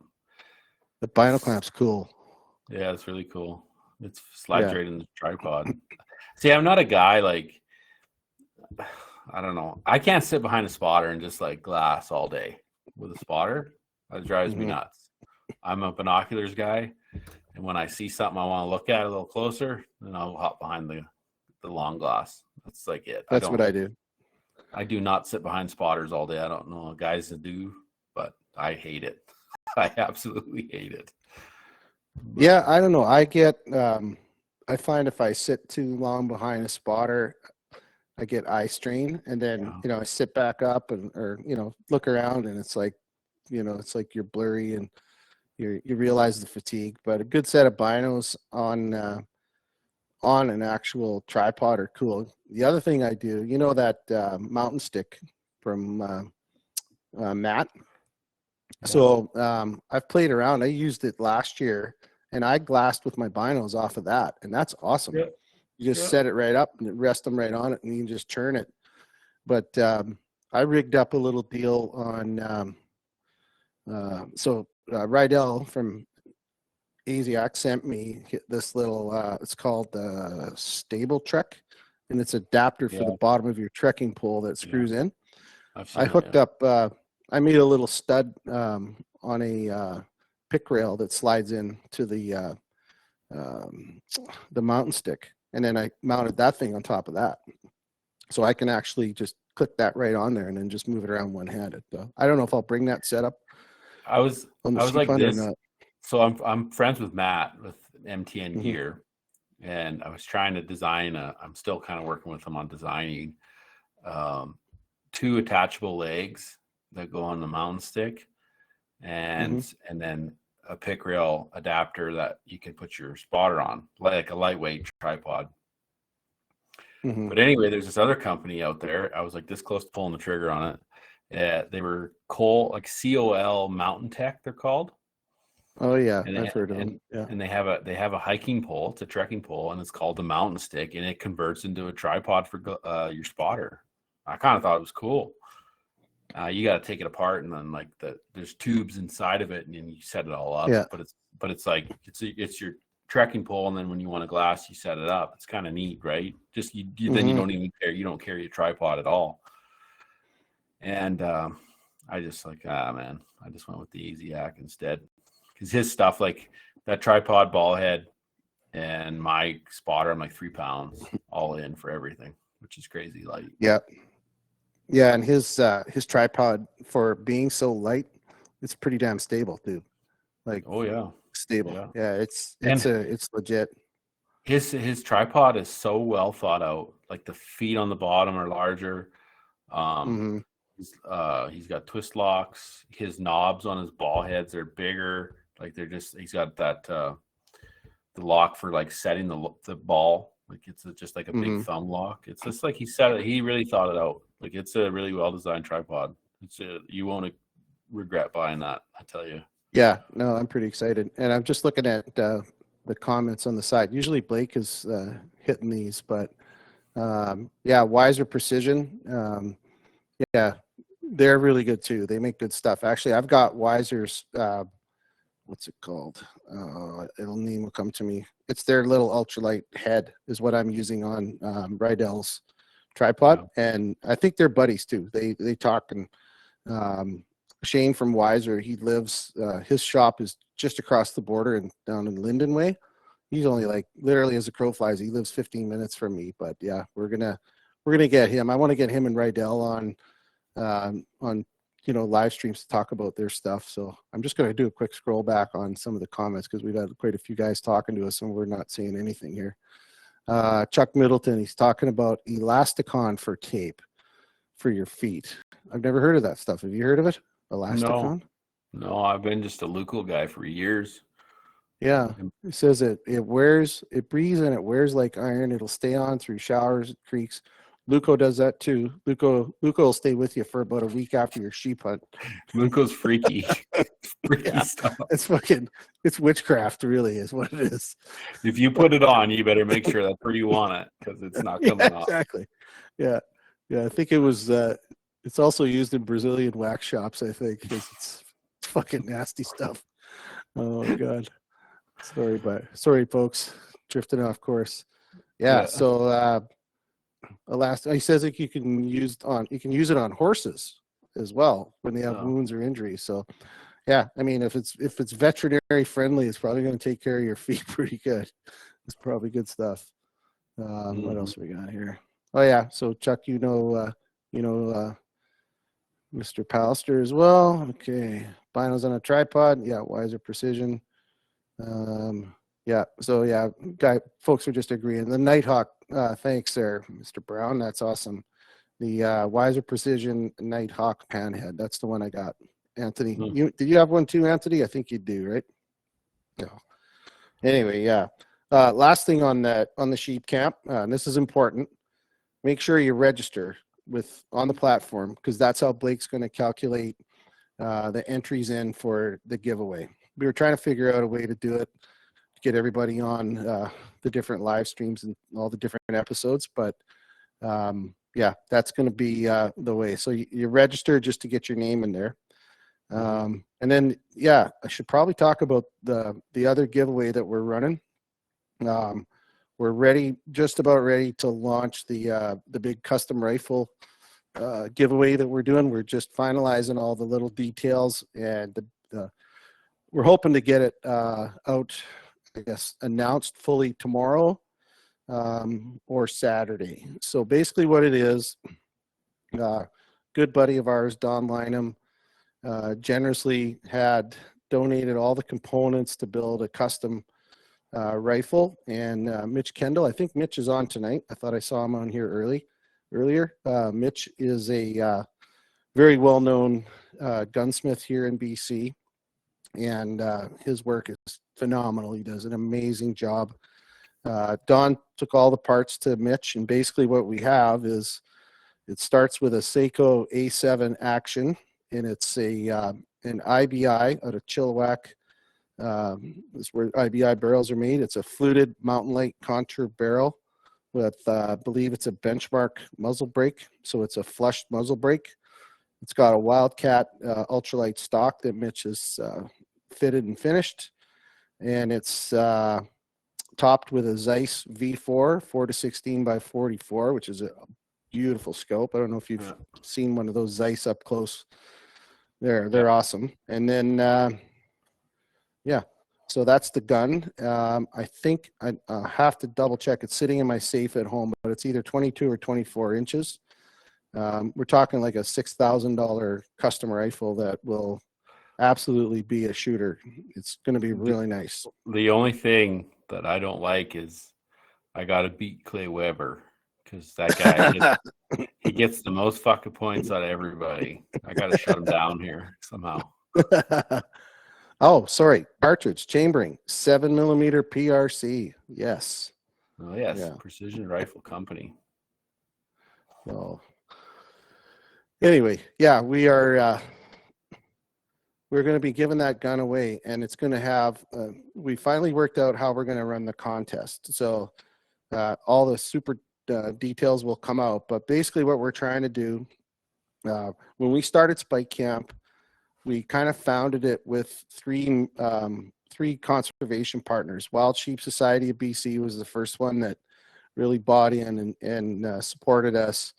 the bino clamp's cool. Yeah, it's really cool. It slides right in the tripod. See, I'm not a guy like I don't know. I can't sit behind a spotter and just like glass all day with a spotter. That drives me nuts. I'm a binoculars guy, and when I see something I want to look at a little closer, then I'll hop behind the long glass. That's like it. That's what I do. I do not sit behind spotters all day. I don't know guys that do, but I hate it. I absolutely hate it. But, yeah, I don't know. I find if I sit too long behind a spotter, I get eye strain, and then I sit back up or look around, and it's like you're blurry and you realize the fatigue. But a good set of binos on an actual tripod are cool. The other thing I do, that mountain stick from Matt. So I've played around. I used it last year, and I glassed with my binos off of that, and that's awesome. Yeah. You just set it right up and rest them right on it, and you can just churn it. But I rigged up a little deal on Rydell from Asiac sent me this little it's called the Stable Trek, and it's an adapter for the bottom of your trekking pole that screws in. I hooked up I made a little stud on a pick rail that slides in to the mountain stick, and then I mounted that thing on top of that, so I can actually just click that right on there and then just move it around one-handed. I don't know if I'll bring that setup. I was like this. So I'm friends with Matt with MTN Gear, and I was trying to design I'm still kind of working with him on designing 2 attachable legs that go on the mountain stick, and then a pick rail adapter that you can put your spotter on, like a lightweight tripod. But anyway, there's this other company out there. I was like this close to pulling the trigger on it. They were COL Mountain Tech, they're called. Oh yeah, I've heard of them. Yeah. And they have a hiking pole. It's a trekking pole, and it's called the Mountain Stick, and it converts into a tripod for your spotter. I kind of thought it was cool. You got to take it apart, and then like there's tubes inside of it, and then you set it all up. Yeah. But it's like it's your trekking pole, and then when you want a glass, you set it up. It's kind of neat, right? Just then you don't even care. You don't carry a tripod at all. And I just man, I just went with the Asiac instead, because his stuff, like that tripod, ball head, and my spotter, I'm like 3 pounds all in for everything, which is crazy light. Yeah. Yeah, and his tripod, for being so light, it's pretty damn stable too. Like, oh yeah, stable. Yeah, it's legit. His tripod is so well thought out. Like the feet on the bottom are larger. He's got twist locks. His knobs on his ball heads are bigger. Like he's got that the lock for like setting the ball. Like it's just like a big thumb lock. It's just like he really thought it out. Like it's a really well designed tripod. You won't regret buying that, I tell you. Yeah, no, I'm pretty excited, and I'm just looking at the comments on the side. Usually Blake is hitting these, but Wiser Precision. Yeah, they're really good too. They make good stuff. Actually, I've got Wiser's. What's it called? Name will come to me. It's their little ultralight head is what I'm using on Rydell's tripod, and I think they're buddies too. They talk, and Shane from Wiser, he lives. His shop is just across the border and down in Linden Way. He's only like literally as a crow flies. He lives 15 minutes from me, but yeah, we're gonna get him. I want to get him and Rydell on live streams to talk about their stuff. So I'm just going to do a quick scroll back on some of the comments, because we've had quite a few guys talking to us and we're not saying anything here. Chuck Middleton, he's talking about Elasticon for tape for your feet. I've never heard of that stuff. Have you heard of it? Elasticon? No, I've been just a Luco guy for years. Yeah, it says it breathes and it wears like iron. It'll stay on through showers, creeks. Luco does that too. Luco will stay with you for about a week after your sheep hunt. Luco's freaky. Freaky stuff. It's witchcraft, really, is what it is. If you put it on, you better make sure that's where you want it, because it's not coming off. Exactly. Yeah. I think it was. It's also used in Brazilian wax shops, I think, because it's fucking nasty stuff. Oh my god. Sorry, folks, drifting off course. Yeah. So He says like you can use it on horses as well when they have wounds or injuries. So yeah, I mean, if it's veterinary friendly, it's probably going to take care of your feet pretty good. It's probably good stuff. What else we got here? Oh yeah, so Chuck, Mr. Pallister as well. Okay, binos on a tripod. Yeah, Wiser Precision. Yeah, so yeah, folks are just agreeing. The Nighthawk, thanks there, Mr. Brown. That's awesome. The Wiser Precision Nighthawk panhead. That's the one I got. Anthony, did you have one too, Anthony? I think you do, right? No. Anyway, yeah. Last thing on the sheep camp, and this is important. Make sure you register on the platform, because that's how Blake's going to calculate the entries in for the giveaway. We were trying to figure out a way to do it, to get everybody on the different live streams and all the different episodes, but yeah, that's going to be the way. So you register just to get your name in there. And then, yeah, I should probably talk about the other giveaway that we're running. We're just about ready to launch the big custom rifle giveaway that we're doing. We're just finalizing all the little details, and we're hoping to get it out, I guess, announced fully tomorrow or Saturday. So basically what it is, good buddy of ours, Don Lynham, generously had donated all the components to build a custom rifle, and Mitch Kendall, I think Mitch is on tonight. I thought I saw him on here earlier. Mitch is a very well-known gunsmith here in BC, and his work is phenomenal. He does an amazing job. Don took all the parts to Mitch, and basically what we have is, it starts with a Seiko A7 Action, and it's an IBI out of Chilliwack. That's where IBI barrels are made. It's a fluted Mountain Light contour barrel with, I believe it's a benchmark muzzle brake. So it's a flushed muzzle brake. It's got a Wildcat ultralight stock that Mitch has fitted and finished. And it's topped with a Zeiss V4, 4-16 by 44, which is a beautiful scope. I don't know if you've seen one of those Zeiss up close. They're awesome. And then, yeah, so that's the gun. I think I have to double check. It's sitting in my safe at home, but it's either 22 or 24 inches. We're talking like a $6,000 custom rifle that will absolutely be a shooter. It's going to be really nice. The only thing that I don't like is I got to beat Clay Weber, because that guy he gets the most fucking points out of everybody. I got to shut him down here somehow. Oh, sorry. Cartridge chambering, 7mm PRC. Yes. Oh yes, yeah. Precision Rifle Company. So anyway, yeah, we're going to be giving that gun away, and it's going to have. We finally worked out how we're going to run the contest. So all the super details will come out, but basically what we're trying to do, when we started Spike Camp, we kind of founded it with three conservation partners. Wild Sheep Society of BC was the first one that really bought in and supported us.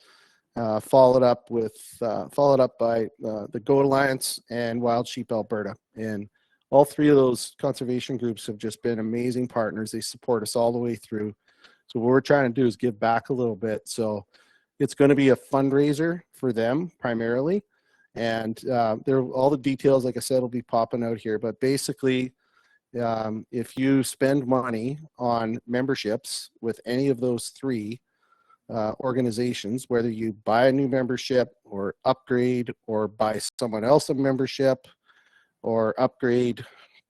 Followed up by the Goat Alliance and Wild Sheep Alberta, and all three of those conservation groups have just been amazing partners. They support us all the way through. So what we're trying to do is give back a little bit. So it's going to be a fundraiser for them primarily. And all the details, like I said, will be popping out here. But basically, if you spend money on memberships with any of those three organizations, whether you buy a new membership or upgrade or buy someone else a membership or upgrade,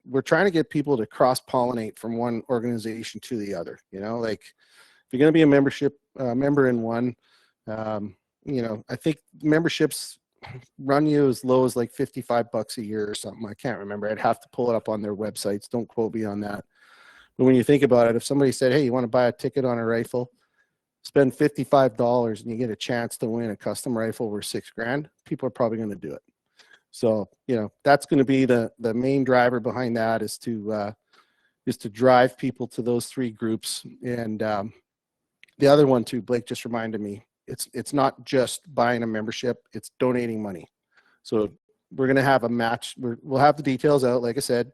we're trying to get people to cross-pollinate from one organization to the other. You know, like if you're going to be a member in one, I think memberships run you as low as like $55 a year or something. I can't remember. I'd have to pull it up on their websites. Don't quote me on that. But when you think about it, if somebody said, hey, you want to buy a ticket on a rifle, spend $55 and you get a chance to win a custom rifle worth $6,000, people are probably going to do it. So, that's going to be the main driver behind that, is to drive people to those three groups. And the other one too, Blake just reminded me, it's not just buying a membership, it's donating money. So we're going to have a match. We'll have the details out. Like I said,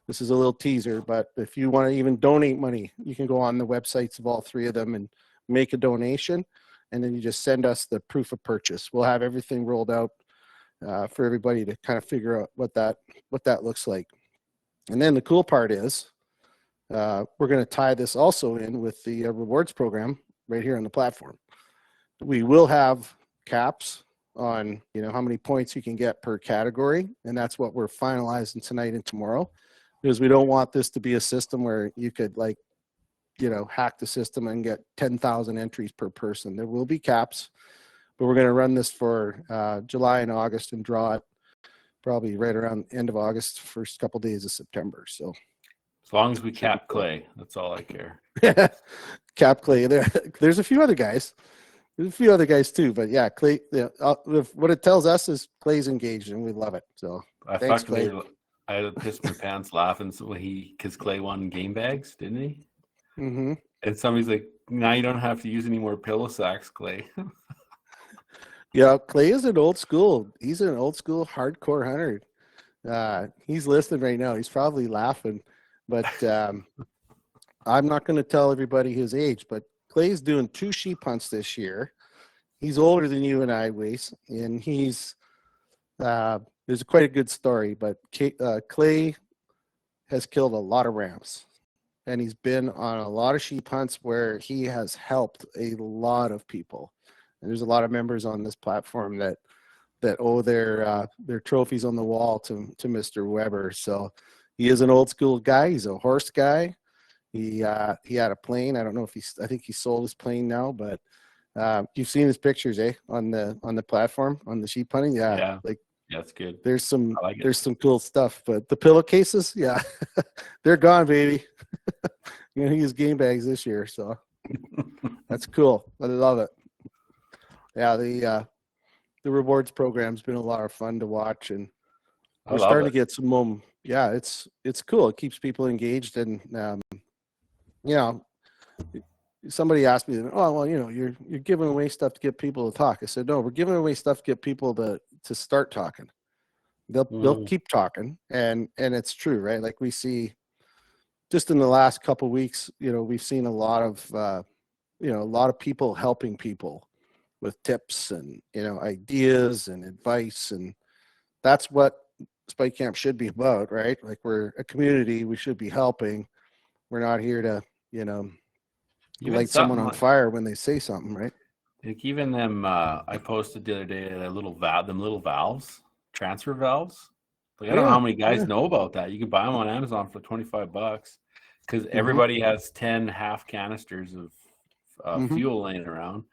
this is a little teaser, but if you want to even donate money, you can go on the websites of all three of them and make a donation. And then you just send us the proof of purchase. We'll have everything rolled out for everybody to kind of figure out what that looks like. And then the cool part is we're going to tie this also in with the rewards program right here on the platform. We will have caps on, how many points you can get per category. And that's what we're finalizing tonight and tomorrow, because we don't want this to be a system where you could hack the system and get 10,000 entries per person. There will be caps, but we're going to run this for July and August and draw it probably right around end of August, first couple days of September. So as long as we cap Clay, that's all I care. Cap Clay. There's a few other guys. There's a few other guys too, but yeah, Clay. Yeah, what it tells us is Clay's engaged, and we love it. So thanks, Clay. I had to piss my pants laughing because Clay won game bags, didn't he? Mm-hmm. And somebody's like, "Now you don't have to use any more pillow sacks, Clay." Yeah, Clay is an old school. He's an old school hardcore hunter. He's listening right now. He's probably laughing, but I'm not going to tell everybody his age. But Clay's doing 2 sheep hunts this year. He's older than you and I, Wacey, and he's there's quite a good story. But Clay has killed a lot of rams, and he's been on a lot of sheep hunts where he has helped a lot of people. And there's a lot of members on this platform that owe their trophies on the wall to Mr. Weber. So he is an old school guy. He's a horse guy. He had a plane. I don't know I think he sold his plane now, but you've seen his pictures, on the platform on the sheep hunting. Yeah. Like, yeah, that's good. There's some cool stuff, but the pillowcases, yeah, they're gone, baby. You're gonna use game bags this year, so that's cool. I love it. Yeah, the rewards program's been a lot of fun to watch, and we're starting to get some yeah, it's cool. It keeps people engaged, and somebody asked me, oh well, you're giving away stuff to get people to talk. I said, no, we're giving away stuff to get people to start talking. They'll keep talking, and it's true, right? Like we see just in the last couple of weeks, we've seen a lot of people helping people with tips and ideas and advice, and that's what Spike Camp should be about, right? Like, we're a community, we should be helping. We're not here to light someone on fire when they say something, right? Like even them, I posted the other day them little valves, transfer valves. Like I don't know how many guys know about that. You can buy them on Amazon for $25 because everybody has 10 half canisters of fuel laying around.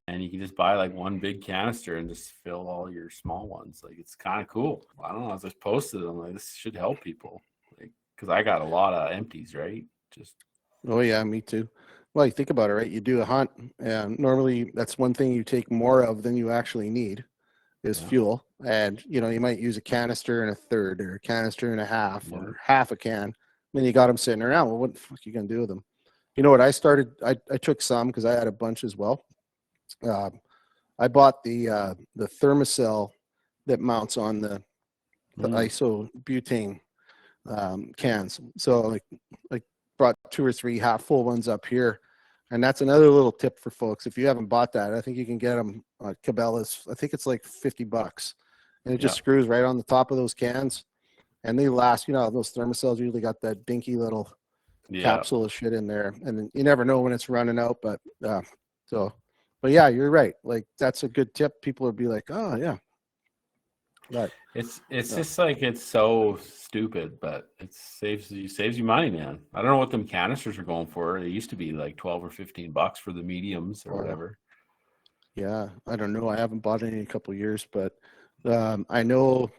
And you can just buy like one big canister and just fill all your small ones. Like, it's kind of cool. I don't know. I just posted them. Like, this should help people. Like, because I got a lot of empties, right? Oh yeah, me too. Well, you think about it, right? You do a hunt, and normally that's one thing you take more of than you actually need is fuel. And you might use a canister and a third, or a canister and a half, or half a can. Then you got them sitting around. Well, what the fuck are you gonna do with them? You know what I started? I took some because I had a bunch as well. I bought the thermocell that mounts on the isobutane cans. So like brought 2 or 3 half full ones up here, and that's another little tip for folks. If you haven't bought that, I think you can get them at Cabela's. I think it's like $50, and it just screws right on the top of those cans, and they last. Those thermocells usually got that dinky little capsule of shit in there, and you never know when it's running out. But But yeah, you're right. Like, that's a good tip. People would be like, oh yeah. But it's just like, it's so stupid, but it saves you money, man. I don't know what them canisters are going for. They used to be like $12 or $15 for the mediums or whatever. Yeah, I don't know. I haven't bought any in a couple of years, but I know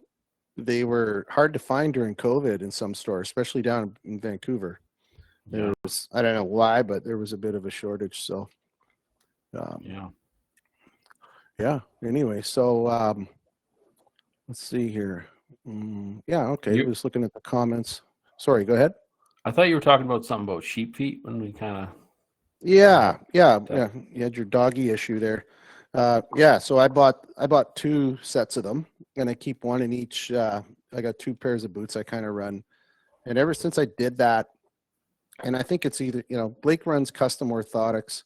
they were hard to find during COVID in some stores, especially down in Vancouver. There was, I don't know why, but there was a bit of a shortage. So anyway, so let's see here. Okay. Just looking at the comments. Sorry, go ahead. I thought you were talking about something about sheep feet when we kind of Yeah. You had your doggy issue there. So I bought 2 sets of them, and I keep one in each. I got 2 pairs of boots I kind of run, and ever since I did that, and I think it's either Blake runs custom orthotics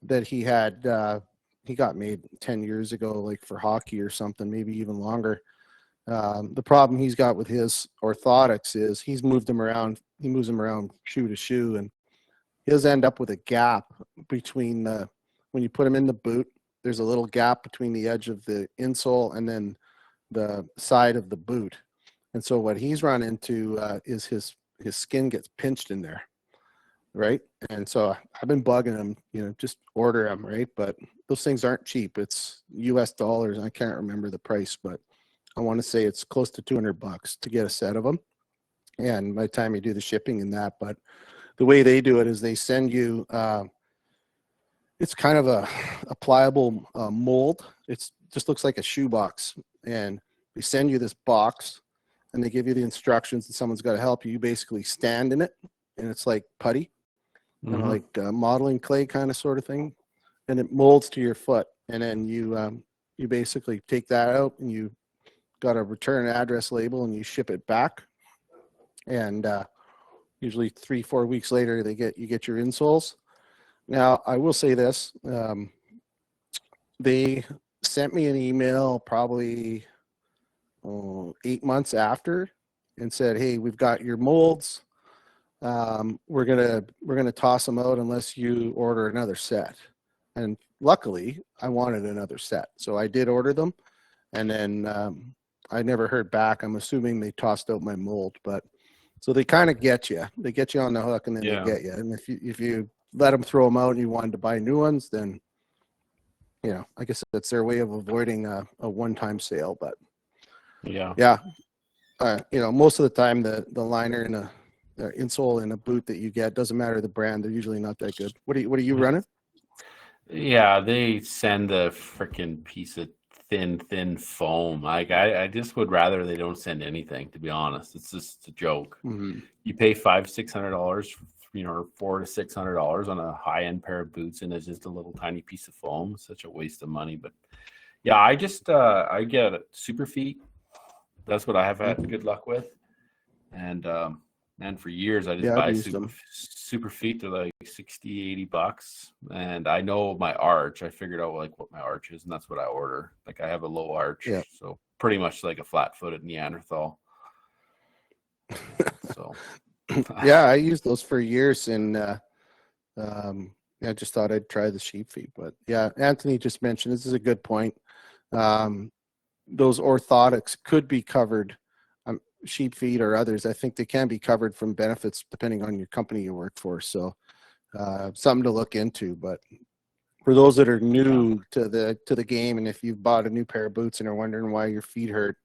that he got made 10 years ago, like for hockey or something, maybe even longer. The problem he's got with his orthotics is he's moved them around. He moves them around shoe to shoe, and he'll end up with a gap between when you put them in the boot. There's a little gap between the edge of the insole and then the side of the boot. And so what he's run into is his skin gets pinched in there, right? And so I've been bugging him, just order them, right? But those things aren't cheap. It's US dollars. I can't remember the price, but I want to say it's close to $200 to get a set of them. And by the time you do the shipping and that, but the way they do it is they send you, it's kind of a pliable mold. It's just looks like a shoebox, and they send you this box, and they give you the instructions, and someone's got to help you. You basically stand in it, and it's like putty, like modeling clay kind of sort of thing, and it molds to your foot. And then you basically take that out, and you got a return address label, and you ship it back. And usually 3-4 weeks later, you get your insoles. Now, I will say this. They sent me an email probably 8 months after and said, hey, we've got your molds. We're gonna toss them out unless you order another set. And luckily, I wanted another set. So I did order them. And then I never heard back. I'm assuming they tossed out my mold. But so they kind of get you. They get you on the hook, and then they get you. And if you let them throw them out and you wanted to buy new ones, then I guess that's their way of avoiding a one-time sale. But most of the time the liner and the insole in a boot that you get, doesn't matter the brand, they're usually not that good. What are you running? Yeah, they send a freaking piece of thin foam. Like I just would rather they don't send anything, to be honest. It's just a joke. You pay $500-$600, or $400 to $600 on a high-end pair of boots, and it's just a little tiny piece of foam. It's such a waste of money. But yeah, I just I get Super Feet. That's what I have had good luck with. And for years I just buy Super Feet. They're like $60-$80, and I know my arch. I figured out like what my arch is, and that's what I order. Like I have a low arch, so pretty much like a flat-footed Neanderthal. So yeah, I used those for years, and I just thought I'd try the sheep feet. But yeah, Anthony just mentioned, this is a good point. Those orthotics could be covered, sheep feet or others. I think they can be covered from benefits depending on your company you work for. So something to look into. But for those that are new to the game, and if you've bought a new pair of boots and are wondering why your feet hurt,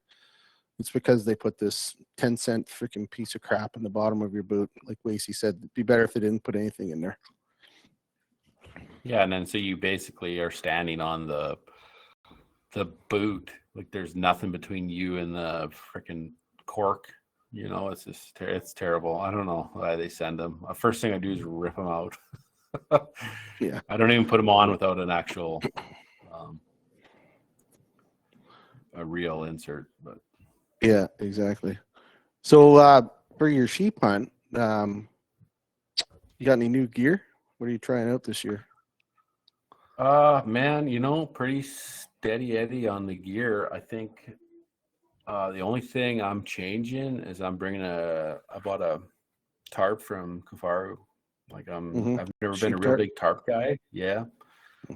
it's because they put this 10-cent freaking piece of crap in the bottom of your boot. Like Wacey said, it'd be better if they didn't put anything in there. Yeah, and then so you basically are standing on the boot. Like there's nothing between you and the freaking cork. It's just it's terrible. I don't know why they send them. First thing I do is rip them out. Yeah, I don't even put them on without an actual a real insert. But yeah, exactly. So for your sheep hunt, you got any new gear? What are you trying out this year? Man, pretty steady Eddie on the gear. I think the only thing I'm changing is I bought a tarp from Kafaru. Like I've never been a real big tarp guy. Yeah.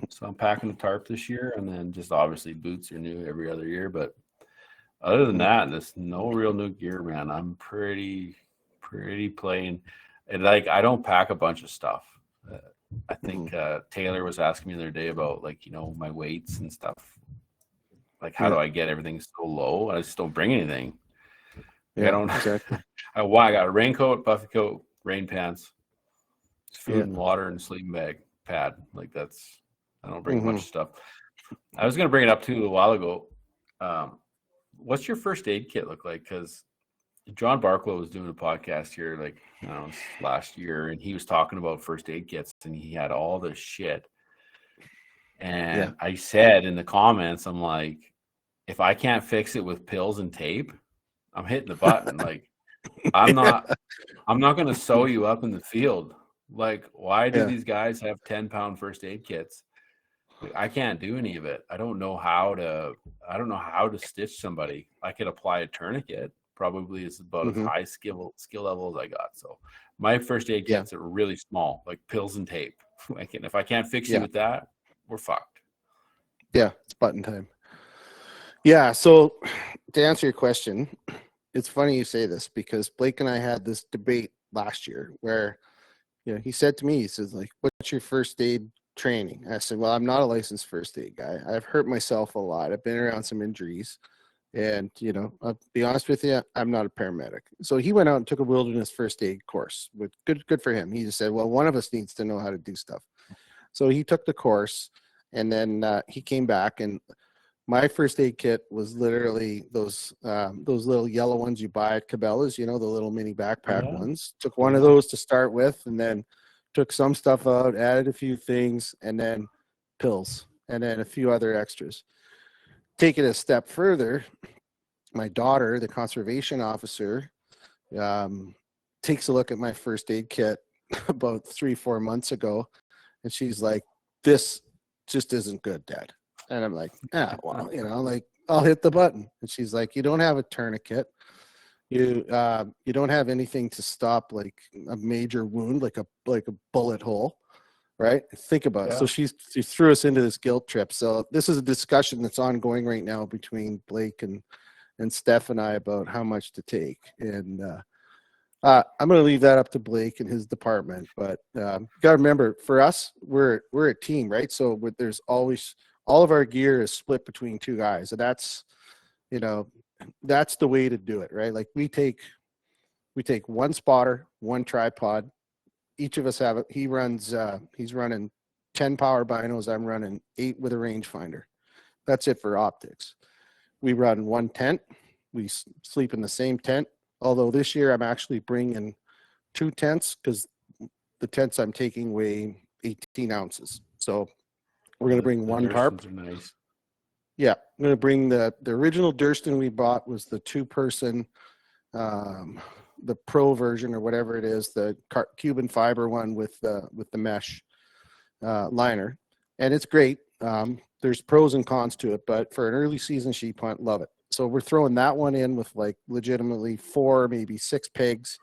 So I'm packing a tarp this year, and then just obviously boots are new every other year. But other than that, there's no real new gear, man. I'm pretty plain. And like I don't pack a bunch of stuff. I think Taylor was asking me the other day about my weights and stuff. Like how do I get everything so low? I just don't bring anything. Yeah, I don't. Exactly. I got a raincoat, buffy coat, rain pants, food and water, and sleeping bag, pad. Like that's. I don't bring a bunch of stuff. I was gonna bring it up too a while ago. What's your first aid kit look like? Because John Barklow was doing a podcast here, like, I don't know, last year, and he was talking about first aid kits, and he had all this shit. And I said in the comments, I'm like, if I can't fix it with pills and tape, I'm hitting the button. Like, I'm not going to sew you up in the field. Like, why do these guys have 10-pound first aid kits? Like, I can't do any of it. I don't know how to stitch somebody. I could apply a tourniquet. Probably is about as high skill level as I got. So my first aid kits are really small, like pills and tape. Like, and if I can't fix you with that, we're fucked. Yeah, it's button time. Yeah, so to answer your question, it's funny you say this because Blake and I had this debate last year where, he said to me, he says, like, what's your first aid training? I said, well, I'm not a licensed first aid guy. I've hurt myself a lot. I've been around some injuries. And, I'll be honest with you, I'm not a paramedic. So he went out and took a wilderness first aid course. With good for him. He just said, well, one of us needs to know how to do stuff. So he took the course, and then he came back, and my first aid kit was literally those little yellow ones you buy at Cabela's, the little mini backpack ones. Took one of those to start with, and then took some stuff out, added a few things, and then pills, and then a few other extras. Take it a step further, my daughter, the conservation officer, takes a look at my first aid kit about 3-4 months ago, and she's like, this just isn't good, Dad. And I'm like, well, like, I'll hit the button. And she's like, you don't have a tourniquet. You don't have anything to stop like a major wound, like a bullet hole. Right? Think about it. So she threw us into this guilt trip. So this is a discussion that's ongoing right now between Blake and Steph and I about how much to take. And I'm going to leave that up to Blake and his department. But you got to remember, for us, we're a team, right? So there's always all of our gear is split between two guys, and that's that's the way to do it, right? Like we take one spotter, one tripod. Each of us have it. He's running 10 power binos. I'm running 8 with a rangefinder. That's it for optics. We run one tent. We sleep in the same tent. Although this year I'm actually bringing 2 tents because the tents I'm taking weigh 18 ounces. So we're going to bring one tarp. Nice. Yeah, I'm going to bring the original Durston we bought was the 2-person, the pro version or whatever it is, the Cuban fiber one with the mesh liner, and it's great. There's pros and cons to it, but for an early season sheep hunt, love it. So we're throwing that one in with like legitimately 4, maybe 6 pegs.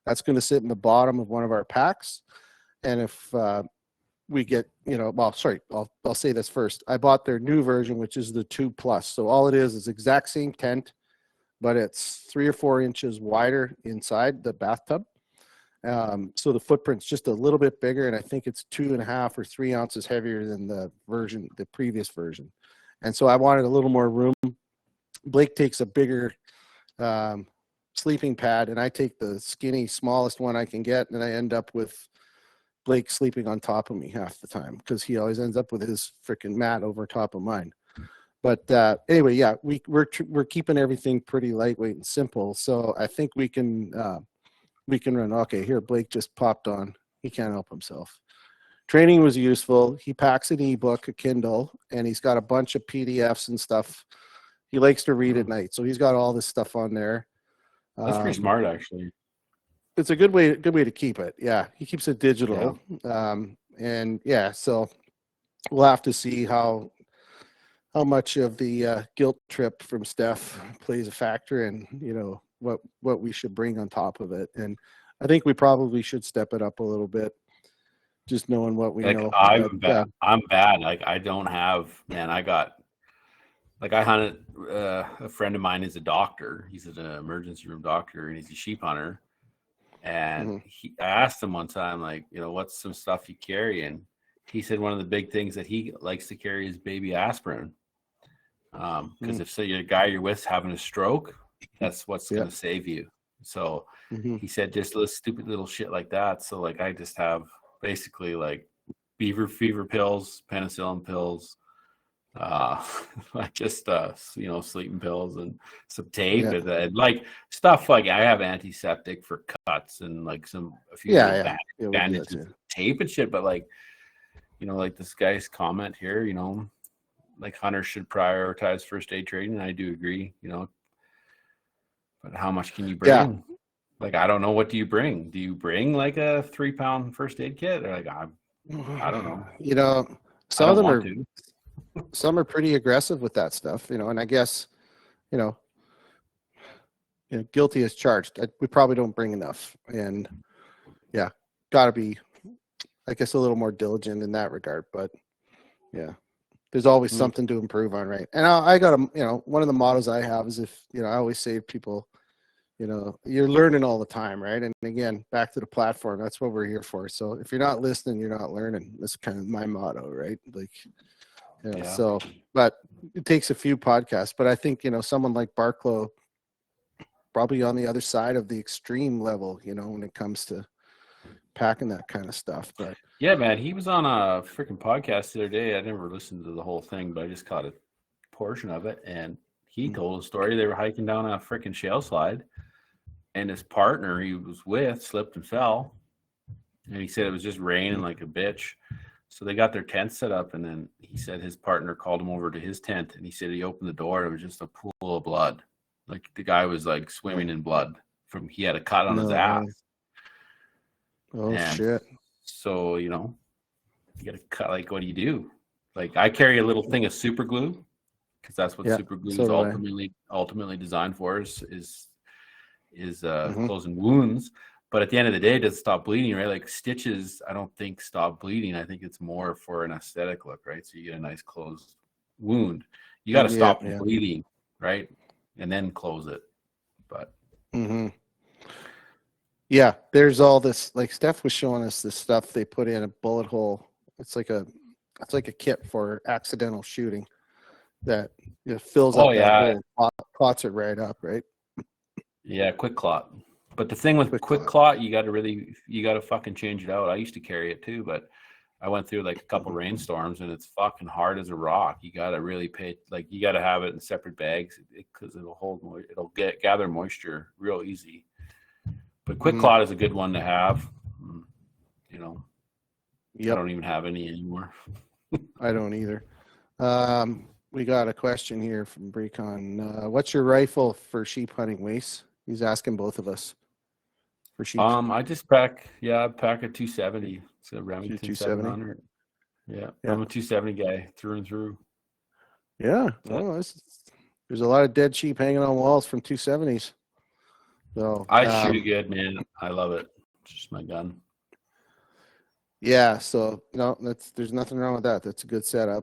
That's going to sit in the bottom of one of our packs, and if we get, I'll say this first. I bought their new version, which is the 2+. So all it is exact same tent, but it's 3 or 4 inches wider inside the bathtub. So the footprint's just a little bit bigger, and I think it's 2.5 or 3 ounces heavier than the previous version. And so I wanted a little more room. Blake takes a bigger sleeping pad, and I take the skinny, smallest one I can get, and I end up with Blake sleeping on top of me half the time because he always ends up with his freaking mat over top of mine. But anyway, yeah, we're keeping everything pretty lightweight and simple. So I think we can run. Okay, here Blake just popped on. He can't help himself. Training was useful. He packs an ebook, a Kindle, and he's got a bunch of PDFs and stuff. He likes to read at night, so he's got all this stuff on there. That's pretty smart, actually. It's a good way to keep it. Yeah, he keeps it digital, and yeah, so we'll have to see how much of the guilt trip from Steph plays a factor in, what we should bring on top of it. And I think we probably should step it up a little bit, just knowing what we know. I'm bad. Like I don't have, man, I hunted, a friend of mine is a doctor. He's an emergency room doctor, and he's a sheep hunter. And I asked him one time, like, what's some stuff you carry? And he said one of the big things that he likes to carry is baby aspirin. Because if you're a guy you're with having a stroke, that's what's going to save you. So he said just stupid little shit like that. So like I just have basically like beaver fever pills, penicillin pills, Like just sleeping pills and some tape and like stuff like I have antiseptic for cuts and like a few little bandages and tape and shit. But like, like this guy's comment here, like hunters should prioritize first aid training. And I do agree, but how much can you bring? Yeah. Like, I don't know. What do you bring? Do you bring like a 3-pound first aid kit? Or like, I don't know. Some of them some are pretty aggressive with that stuff, and I guess, guilty as charged. We probably don't bring enough, and yeah, got to be, I guess, a little more diligent in that regard. But yeah, there's always something to improve on, right? And I got one of the mottos I have is I always say to people, you're learning all the time, right? And again, back to the platform, that's what we're here for. So if you're not listening, you're not learning. That's kind of my motto, right? Like, so, but it takes a few podcasts. But I think, someone like Barclow, probably on the other side of the extreme level, when it comes to packing that kind of stuff. But yeah, man, he was on a freaking podcast the other day. I never listened to the whole thing, but I just caught a portion of it. And he told a story. They were hiking down a freaking shale slide, and his partner he was with slipped and fell. And he said it was just raining like a bitch. So they got their tent set up, and then he said his partner called him over to his tent, and he said he opened the door, and it was just a pool of blood. Like the guy was like swimming in blood he had a cut on his ass. Oh, and shit. So, you got to cut. Like, what do you do? Like, I carry a little thing of super glue because that's what super glue is ultimately designed for is closing wounds. But at the end of the day, it doesn't stop bleeding, right? Like stitches, I don't think stop bleeding. I think it's more for an aesthetic look, right? So you get a nice closed wound. You got to stop the bleeding, right? And then close it. But yeah, there's all this. Like Steph was showing us this stuff they put in a bullet hole. It's like a kit for accidental shooting that fills up that hole, clots it right up, right? Yeah, quick clot. But the thing with quick clot, you got to fucking change it out. I used to carry it too, but I went through like a couple rainstorms and it's fucking hard as a rock. You got to really you got to have it in separate bags because it'll gather moisture real easy. But quick clot is a good one to have. I don't even have any anymore. I don't either. We got a question here from Brecon. What's your rifle for sheep hunting, Wacey? He's asking both of us. For sheep. I just pack a 270. It's a Remington 700. Yeah, I'm a 270 guy through and through. Yeah. Oh, there's a lot of dead sheep hanging on walls from 270s. So I shoot good, man. I love it. It's just my gun. Yeah, so there's nothing wrong with that. That's a good setup.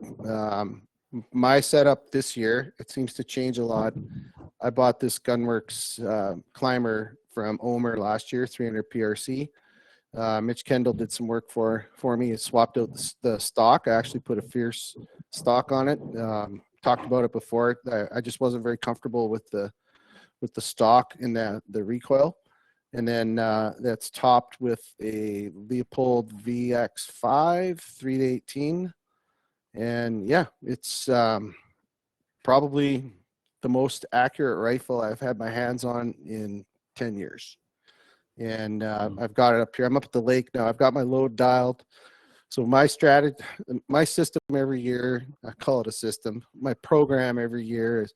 My setup this year, it seems to change a lot. I bought this Gunworks climber from Omer last year, 300 PRC. Mitch Kendall did some work for me. He swapped out the stock. I actually put a Fierce stock on it. Talked about it before. I just wasn't very comfortable with the stock and the recoil. And then that's topped with a Leopold VX5 3-18. And yeah, it's probably the most accurate rifle I've had my hands on in 10 years. And I've got it up here. I'm up at the lake now. I've got my load dialed. So my strategy, my system every year, I call it a system. My program every year is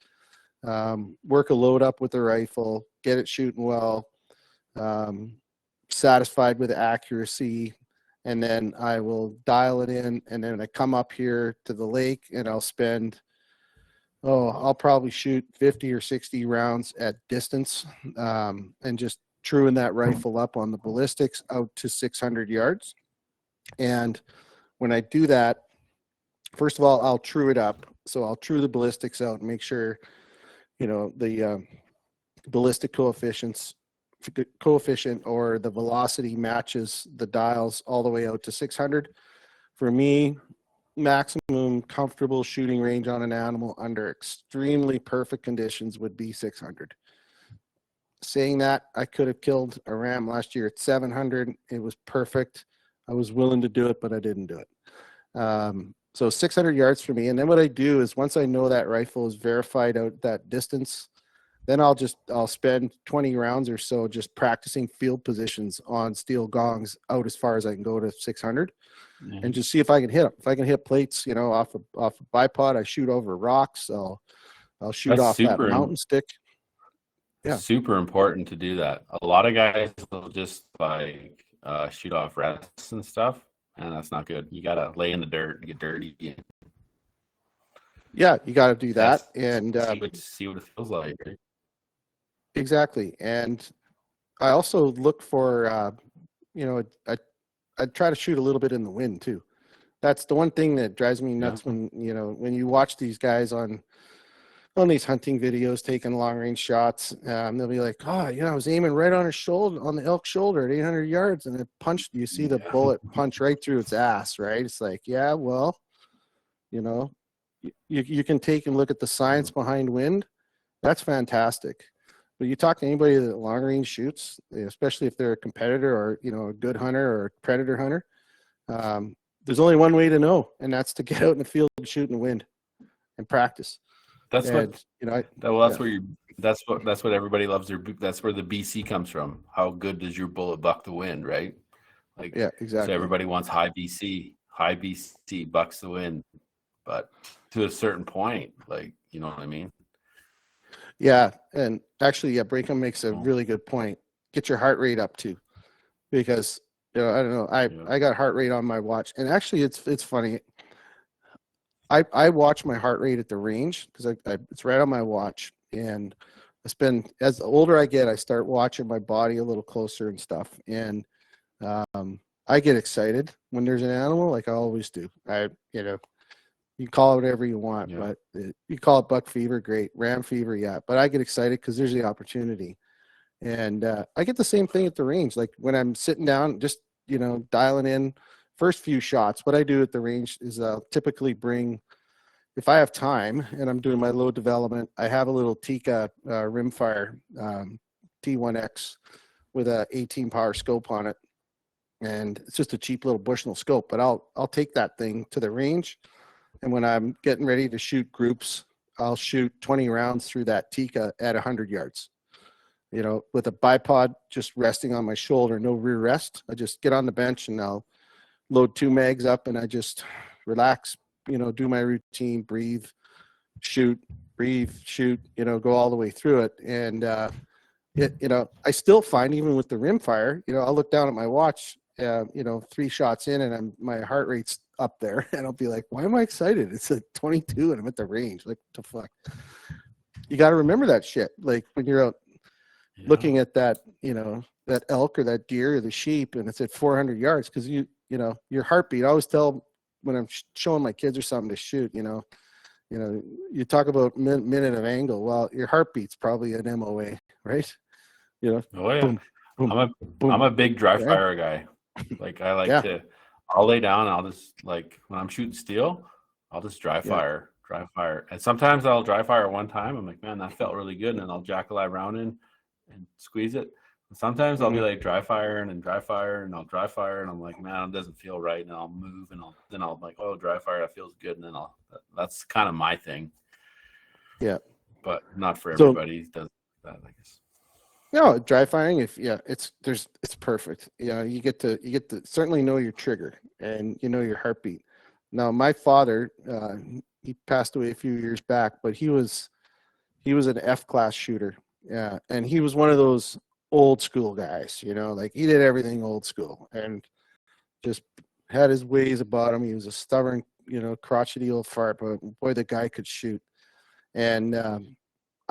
work a load up with the rifle, get it shooting well, satisfied with accuracy, and then I will dial it in. And then I come up here to the lake and I'll probably shoot 50 or 60 rounds at distance, and just truing that rifle up on the ballistics out to 600 yards. And when I do that, first of all, I'll true it up. So I'll true the ballistics out and make sure, the ballistic coefficient or the velocity matches the dials all the way out to 600. For me, maximum comfortable shooting range on an animal under extremely perfect conditions would be 600. Saying that, I could have killed a ram last year at 700. It was perfect. I was willing to do it, but I didn't do it. So 600 yards for me. And then what I do is once I know that rifle is verified out that distance, then I'll spend 20 rounds or so just practicing field positions on steel gongs out as far as I can go to 600, and just see if I can hit them. If I can hit plates, off a bipod, I shoot over rocks. I'll shoot That's off that mountain stick. Yeah, super important to do that. A lot of guys will just shoot off rests and stuff, and that's not good. You gotta lay in the dirt and get dirty. Yeah, you got to do that, and see what it feels like. Right? Exactly. And I also look for, I try to shoot a little bit in the wind too. That's the one thing that drives me nuts when you watch these guys on these hunting videos taking long range shots. They'll be like, I was aiming right on the elk shoulder at 800 yards, and it punched. You see the bullet punch right through its ass, right? It's like, yeah, well, you can take and look at the science behind wind. That's fantastic. But you talk to anybody that long range shoots, especially if they're a competitor or a good hunter or a predator hunter, there's only one way to know, and that's to get out in the field and shoot in the wind and practice. That's what everybody loves. That's where the BC comes from. How good does your bullet buck the wind, right? Like, yeah, exactly. So everybody wants high BC bucks the wind, but to a certain point, like, you know what I mean? Yeah, and actually, Braycom makes a really good point. Get your heart rate up too, because I don't know. I got heart rate on my watch, and actually, it's funny. I watch my heart rate at the range because it's right on my watch, and as the older I get, I start watching my body a little closer and stuff, and I get excited when there's an animal, like I always do. You call it whatever you want, but you call it buck fever, great. Ram fever, yeah. But I get excited because there's the opportunity. And I get the same thing at the range. Like when I'm sitting down, just, dialing in first few shots, what I do at the range is I'll typically bring, if I have time and I'm doing my load development, I have a little Tika rimfire T1X with a 18 power scope on it. And it's just a cheap little Bushnell scope, but I'll take that thing to the range. And when I'm getting ready to shoot groups, I'll shoot 20 rounds through that Tika at 100 yards, with a bipod just resting on my shoulder, no rear rest. I just get on the bench and I'll load 2 mags up and I just relax, do my routine, breathe, shoot, go all the way through it. And, I still find even with the rimfire, I'll look down at my watch, 3 shots in and my heart rate's up there, and I'll be like, why am I excited? It's at 22 and I'm at the range. Like, what the fuck? You got to remember that shit. Like when you're out looking at that, that elk or that deer or the sheep, and it's at 400 yards, because your heartbeat. I always tell when I'm showing my kids or something to shoot, you talk about minute of angle. Well, your heartbeat's probably an MOA, right? Oh yeah. Boom, boom, I'm a big dry fire guy. Like I like to. I'll lay down and I'll just, like, when I'm shooting steel, I'll just dry fire. And sometimes I'll dry fire one time. I'm like, man, that felt really good. And then I'll jack a live round in and squeeze it. And sometimes I'll be like dry fire and I'll dry fire. And I'm like, man, it doesn't feel right. And I'll move and I'll like, oh, dry fire, that feels good. And then that's kind of my thing. Yeah. But not for everybody does that, I guess. No, dry firing. It's perfect. You get to certainly know your trigger and your heartbeat. Now, my father, he passed away a few years back, but he was an F-class shooter. Yeah, and he was one of those old school guys. Like he did everything old school and just had his ways about him. He was a stubborn, crotchety old fart, but boy, the guy could shoot. And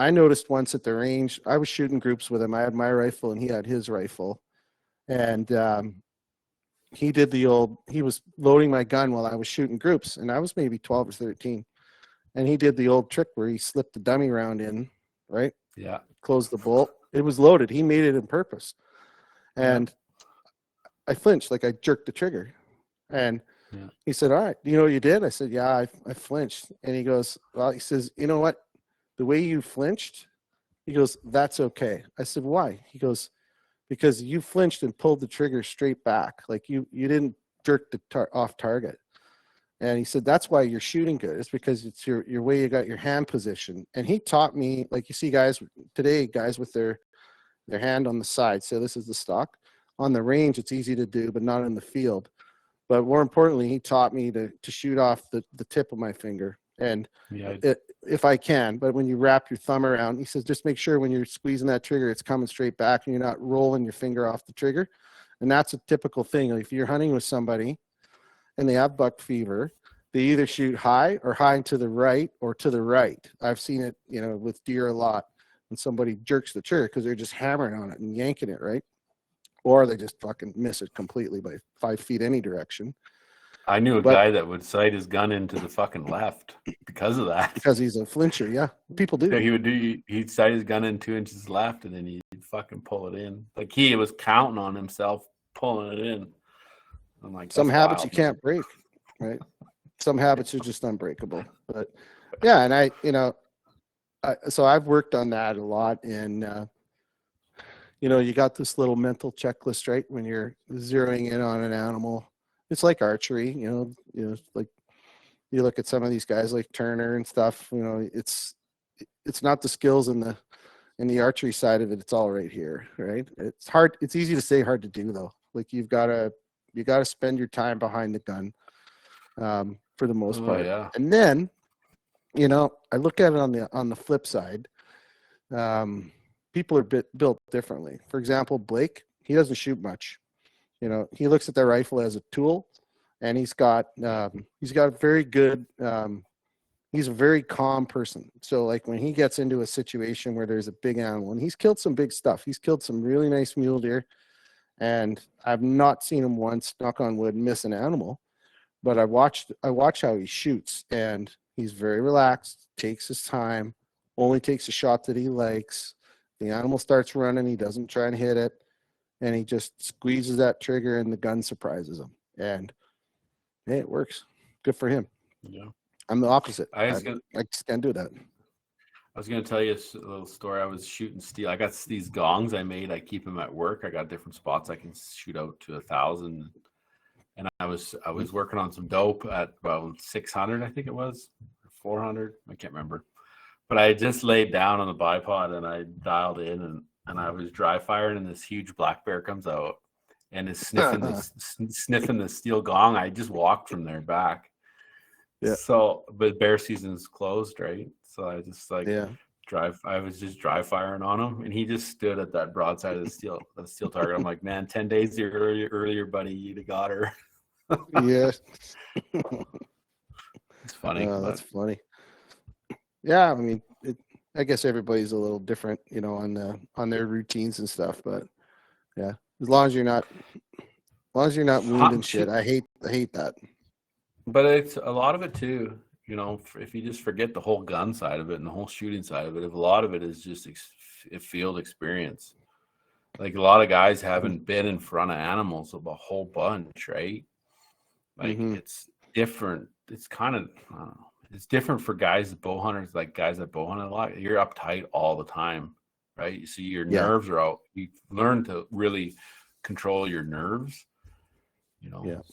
I noticed once at the range, I was shooting groups with him. I had my rifle and he had his rifle. And he was loading my gun while I was shooting groups. And I was maybe 12 or 13. And he did the old trick where he slipped the dummy round in, right? Yeah. Closed the bolt. It was loaded. He made it on purpose. And I flinched, like I jerked the trigger. And he said, all right, you know what you did? I said, yeah, I flinched. And he goes, well, he says, you know what? The way you flinched, he goes, that's okay. I said, why? He goes, because you flinched and pulled the trigger straight back. Like you didn't jerk the off target. And he said, that's why you're shooting good. It's because it's your way you got your hand position. And he taught me, like you see guys today, guys with their hand on the side. So this is the stock. On the range, it's easy to do, but not in the field. But more importantly, he taught me to shoot off the tip of my finger. And if I can, but when you wrap your thumb around, he says, just make sure when you're squeezing that trigger, it's coming straight back and you're not rolling your finger off the trigger. And that's a typical thing. Like if you're hunting with somebody and they have buck fever, they either shoot high or high to the right or to the right. I've seen it, with deer a lot when somebody jerks the trigger because they're just hammering on it and yanking it, right? Or they just fucking miss it completely by 5 feet any direction. I knew a guy that would sight his gun into the fucking left because of that. Because he's a flincher, yeah. People do. Yeah, he'd sight his gun in 2 inches left and then he'd fucking pull it in. Like he was counting on himself pulling it in. I'm like, some habits you can't break, right? Some habits are just unbreakable. But yeah, and so I've worked on that a lot. And you got this little mental checklist, right? When you're zeroing in on an animal, it's like archery. Like you look at some of these guys like Turner and stuff. It's not the skills in the archery side of it. It's all right here, right? It's hard. It's easy to say, hard to do though. Like you got to spend your time behind the gun. For the most part. Yeah. And then, I look at it on the flip side. People are built differently. For example, Blake, he doesn't shoot much. He looks at the rifle as a tool, and he's got a very good. He's a very calm person. So, like when he gets into a situation where there's a big animal, and he's killed some big stuff. He's killed some really nice mule deer, and I've not seen him once, knock on wood, miss an animal. But I watch how he shoots, and he's very relaxed, takes his time, only takes a shot that he likes. The animal starts running, he doesn't try and hit it, and he just squeezes that trigger and the gun surprises him. And hey, it works. Good for him. Yeah. I'm the opposite. I just can't do that. I was going to tell you a little story. I was shooting steel. I got these gongs I made. I keep them at work. I got different spots I can shoot out to 1,000. And I was working on some dope at about 600, I think it was, 400. I can't remember. But I just laid down on the bipod and I dialed in and I was dry firing and this huge black bear comes out and is sniffing the steel gong. I just walked from there back. Yeah. So, but bear season's closed, right? So I just I was just dry firing on him, and he just stood at that broadside of the steel target. I'm like, man, 10 days earlier, buddy, you'd have got her. Yeah. It's funny. That's funny. Yeah, I mean, I guess everybody's a little different, on their routines and stuff. But yeah, as long as you're not wounding shit, I hate that. But it's a lot of it too. If you just forget the whole gun side of it and the whole shooting side of it, if a lot of it is just field experience. Like a lot of guys haven't been in front of animals of a whole bunch, right? Like it's different. It's kind of, I don't know. It's different for guys, bow hunters, like guys that bow hunt a lot. You're uptight all the time, right? So your nerves are out. You learn to really control your nerves.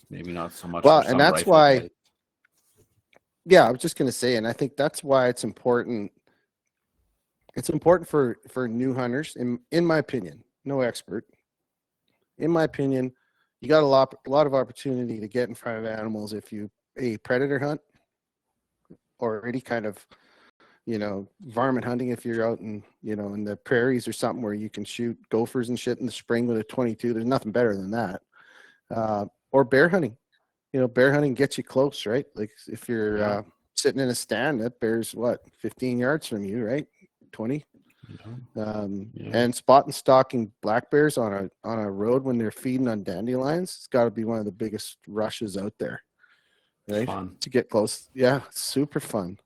Maybe not so much. Well, and that's why. Guys. Yeah, I was just going to say, and I think that's why it's important. It's important for new hunters, in my opinion. No expert. In my opinion, you got a lot of opportunity to get in front of animals if you predator hunt or any kind of, varmint hunting. If you're out in the prairies or something where you can shoot gophers and shit in the spring with a 22, there's nothing better than that. Or bear hunting. Bear hunting gets you close, right? Like if you're sitting in a stand, that bear's 15 yards from you, right? 20. And spot and stalking black bears on a road when they're feeding on dandelions, it's got to be one of the biggest rushes out there, right? Fun. To get close. Yeah, super fun.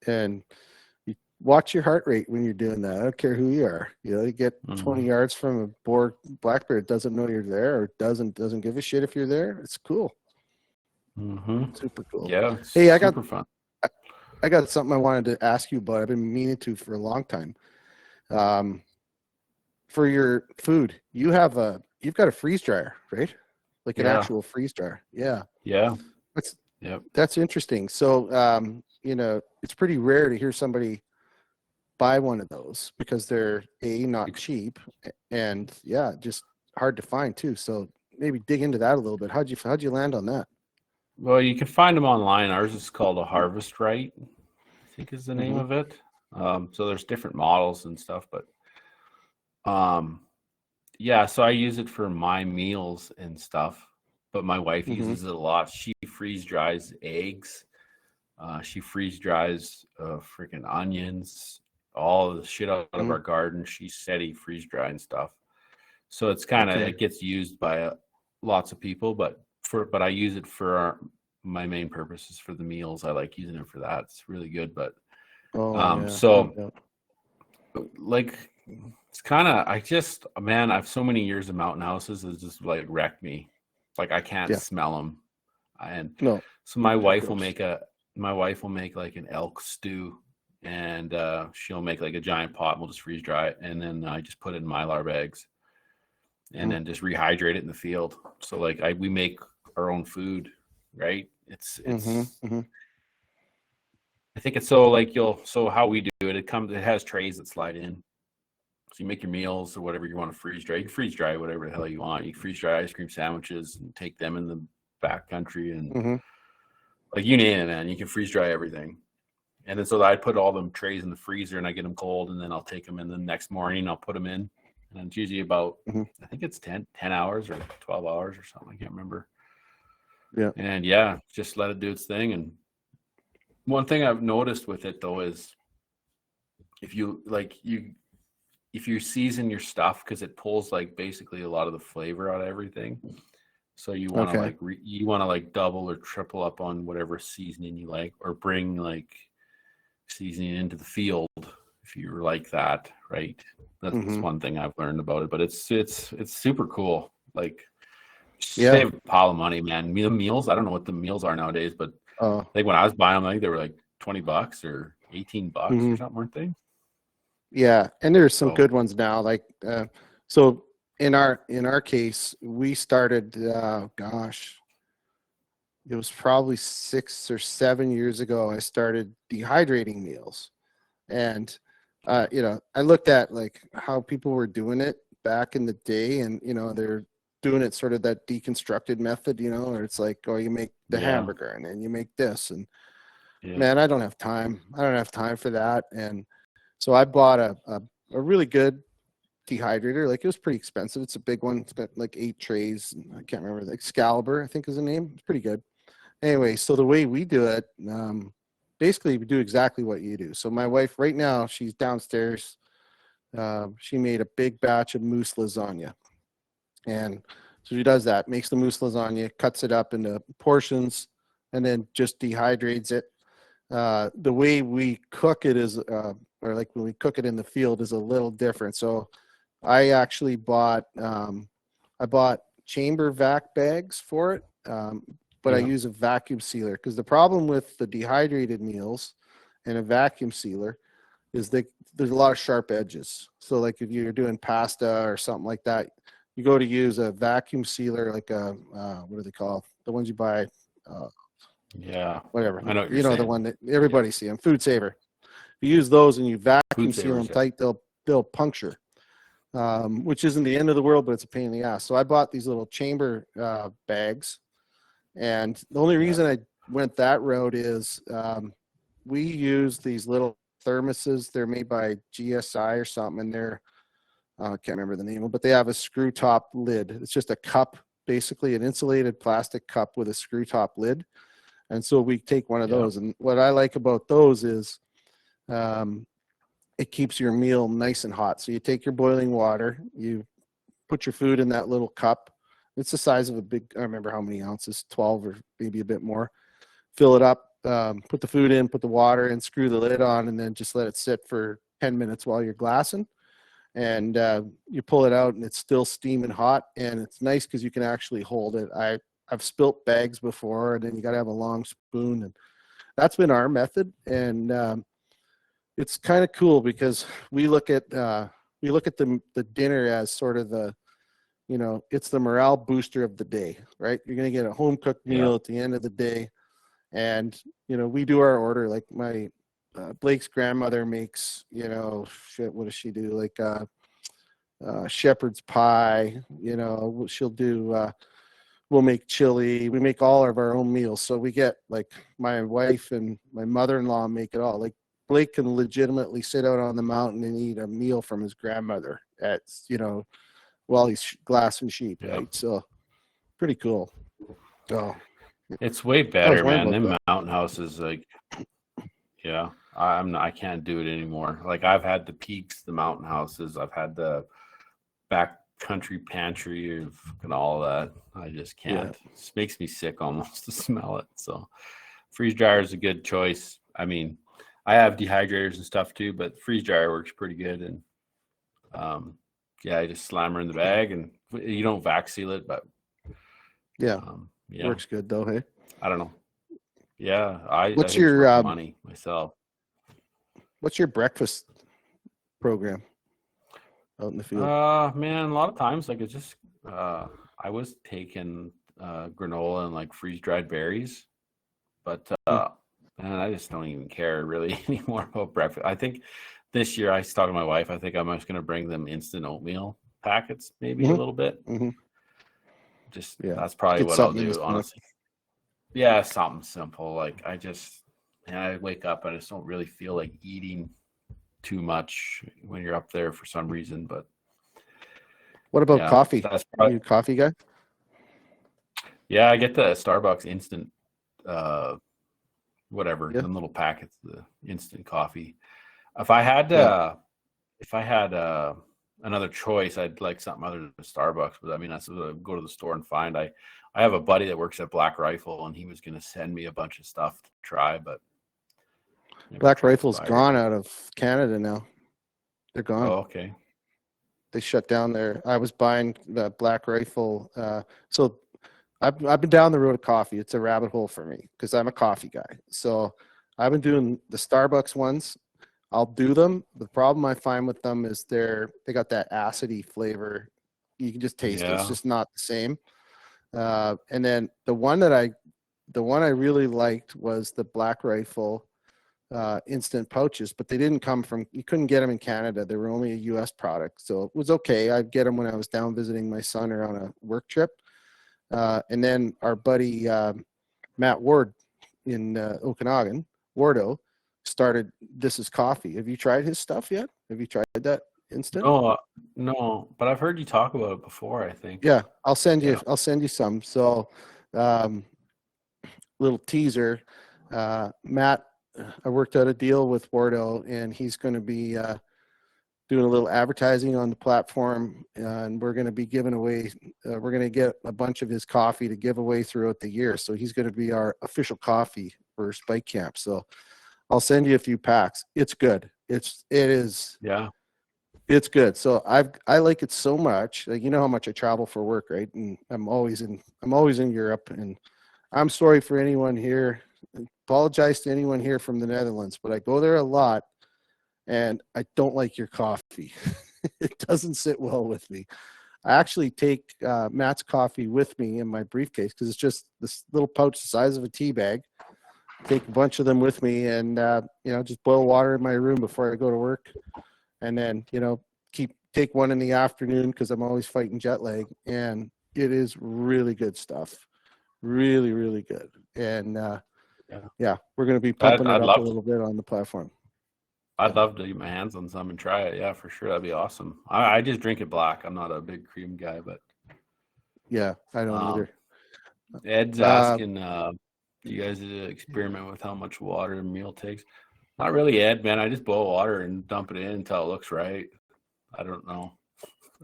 And you watch your heart rate when you're doing that. I don't care who you are. You get 20 yards from a boar black bear, doesn't know you're there or doesn't give a shit if you're there. It's cool. Super cool. Yeah. Hey, super fun. I got something I wanted to ask you about. I've been meaning to for a long time. For your food, you've got a freeze dryer, right? Like an actual freeze dryer. Yeah. Yeah. Yep. That's interesting. So, it's pretty rare to hear somebody buy one of those because they're not cheap, and just hard to find too. So maybe dig into that a little bit. How'd you land on that? Well, you can find them online. Ours is called a Harvest Right, I think is the name of it. So there's different models and stuff, but so I use it for my meals and stuff. But my wife uses it a lot. She freeze dries eggs. She freeze dries freaking onions, all the shit out of our garden. She's steady freeze drying stuff. So it's kind of it gets used by lots of people, but I use it for my main purpose is for the meals. I like using it for that. It's really good. But like it's kind of I have so many years of mountain houses. It's just like wrecked me. Like I can't smell them. So my wife will make like an elk stew, and she'll make like a giant pot, and we'll just freeze dry it, and then I just put it in Mylar bags, and then just rehydrate it in the field. So like we make our own food, right? It's I think it's so how we do it. It has trays that slide in. So you make your meals or whatever you want to freeze dry. You can freeze dry whatever the hell you want. You can freeze dry ice cream sandwiches and take them in the back country and like you name it, man. You can freeze dry everything. And then so I put all them trays in the freezer and I get them cold, and then I'll take them in the next morning. I'll put them in, and it's usually about I think it's 10 hours or 12 hours or something. I can't remember. Yeah. And just let it do its thing. And one thing I've noticed with it though is if you season your stuff, because it pulls like basically a lot of the flavor out of everything. So you want to like double or triple up on whatever seasoning you like, or bring like seasoning into the field if you're like that, right? That's one thing I've learned about it, but it's super cool. Like save a pile of money, man. The meals, I don't know what the meals are nowadays, but like when I was buying them, I think they were like $20 or $18 or something, weren't they? Yeah, and there's some good ones now. Like so in our case, we started it was probably 6 or 7 years ago. I started dehydrating meals, and I looked at like how people were doing it back in the day, and they're doing it sort of that deconstructed method, where it's like, you make the hamburger and then you make this, and man, I don't have time for that. And so I bought a really good dehydrator. Like it was pretty expensive. It's a big one. It's got like 8 trays. I can't remember. Excalibur, I think is the name. It's pretty good. Anyway, so the way we do it, basically we do exactly what you do. So my wife right now, she's downstairs. She made a big batch of mousse lasagna. And so she does that, makes the mousse lasagna, cuts it up into portions, and then just dehydrates it. The way we cook it is, or like when we cook it in the field, is a little different. So I actually bought chamber vac bags for it, but I use a vacuum sealer, because the problem with the dehydrated meals and a vacuum sealer is there's a lot of sharp edges. So like if you're doing pasta or something like that, you go to use a vacuum sealer, like a what are they called? The ones you buy. Whatever. I know what you're saying. The one that everybody see them, Food Saver. If you use those and you vacuum seal them tight, they'll puncture, which isn't the end of the world, but it's a pain in the ass. So I bought these little chamber bags, and the only reason I went that route is we use these little thermoses. They're made by GSI or something, and they're I can't remember the name, but they have a screw top lid. It's just a cup, basically an insulated plastic cup with a screw top lid. And so we take one of those. And what I like about those is it keeps your meal nice and hot. So you take your boiling water, you put your food in that little cup. It's the size of a big, I remember how many ounces, 12 or maybe a bit more. Fill it up, put the food in, put the water in, screw the lid on, and then just let it sit for 10 minutes while you're glassing. And you pull it out and it's still steaming hot, and it's nice because you can actually hold it. I've spilt bags before, and then you got to have a long spoon, and that's been our method. And it's kind of cool because we look at the dinner as sort of the, it's the morale booster of the day, right? You're going to get a home cooked meal at the end of the day. And, we do our order. Like my Blake's grandmother makes, what does she do? Like shepherd's pie, she'll do, we'll make chili. We make all of our own meals. So we get, like, my wife and my mother-in-law make it all. Like Blake can legitimately sit out on the mountain and eat a meal from his grandmother at, while he's glassing sheep, right? So pretty cool. So it's way better, man. Them mountain houses, like, yeah, I can't do it anymore. Like, I've had the peaks, the mountain houses, I've had the back country pantry and all that. I just can't. It just makes me sick almost to smell it. So freeze dryer is a good choice. I mean, I have dehydrators and stuff too, but freeze dryer works pretty good. And I just slam her in the bag, and you don't vac seal it, but works good though. Hey, I don't know. Yeah, I what's think your money myself? What's your breakfast program out in the field? Man, a lot of times, like, it's just I was taking granola and like freeze dried berries, but man, I just don't even care really anymore about breakfast. I think this year I was talking to my wife. I think I'm just going to bring them instant oatmeal packets, maybe a little bit. Just that's probably what I'll do, honestly. Yeah, something simple. Like, I wake up and I just don't really feel like eating too much when you're up there for some reason. But what about coffee? Are you a coffee guy? Yeah, I get the Starbucks instant, whatever, them little packets, the instant coffee. If I had another choice, I'd like something other than Starbucks. But I mean, that's what I go to the store and find. I have a buddy that works at Black Rifle, and he was going to send me a bunch of stuff to try, but Black Rifle's gone out of Canada now. They're gone. Oh, okay. They shut down there. I was buying the Black Rifle. So I've been down the road of coffee. It's a rabbit hole for me because I'm a coffee guy. So I've been doing the Starbucks ones. I'll do them. The problem I find with them is they got that acidy flavor. You can just taste it. It's just not the same. And then the one I really liked was the Black Rifle instant pouches, but they didn't come from, you couldn't get them in Canada. They were only a US product. So it was okay. I'd get them when I was down visiting my son or on a work trip. And then our buddy, Matt Ward in Okanagan, Wardo, started This Is Coffee. Have you tried his stuff yet? Have you tried that instant? No, but I've heard you talk about it before, I think. Yeah, I'll send you some. So little teaser. Matt, I worked out a deal with Wardo, and he's going to be doing a little advertising on the platform, and we're going to be giving away, we're going to get a bunch of his coffee to give away throughout the year. So he's going to be our official coffee for Spike Camp. So I'll send you a few packs. It's good. It is. Yeah. It's good. So I like it so much. Like, you know how much I travel for work, right? And I'm always in Europe, and I'm sorry for anyone here. Apologize to anyone here from the Netherlands, but I go there a lot, and I don't like your coffee. It doesn't sit well with me. I actually take Matt's coffee with me in my briefcase because it's just this little pouch the size of a tea bag. Take a bunch of them with me, and just boil water in my room before I go to work, and then take one in the afternoon because I'm always fighting jet lag, and it is really good stuff. Really, really good. And we're going to be pumping it up a little bit on the platform. I'd love to get my hands on some and try it. Yeah, for sure. That'd be awesome. I just drink it black. I'm not a big cream guy, but yeah, I don't either. Ed's asking, you guys experiment with how much water a meal takes? Not really, Ed, man. I just boil water and dump it in until it looks right. I don't know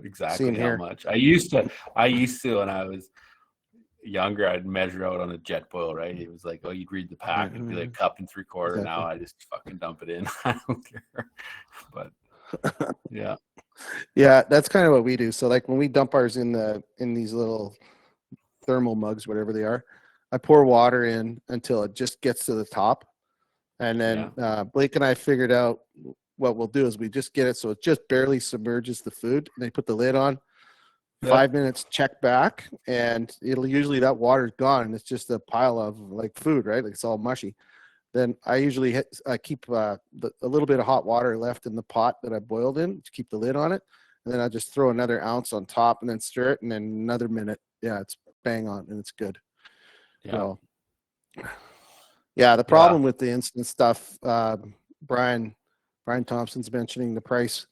exactly how much. I used to when I was younger, I'd measure out on a jet boil, right? It was like, you'd read the pack, it'd be like cup and 3/4. Exactly. Now I just fucking dump it in. I don't care. But yeah, that's kind of what we do. So like when we dump ours in these little thermal mugs, whatever they are, I pour water in until it just gets to the top, and then Blake and I figured out what we'll do is we just get it so it just barely submerges the food, and they put the lid on, 5 minutes, check back, and it'll usually that water's gone and it's just a pile of like food, right? Like it's all mushy. Then I usually keep a little bit of hot water left in the pot that I boiled in to keep the lid on it. And then I just throw another ounce on top and then stir it, and then another minute. Yeah, it's bang on and it's good. Yeah. So, yeah, the problem with the instant stuff, Brian Thompson's mentioning the price.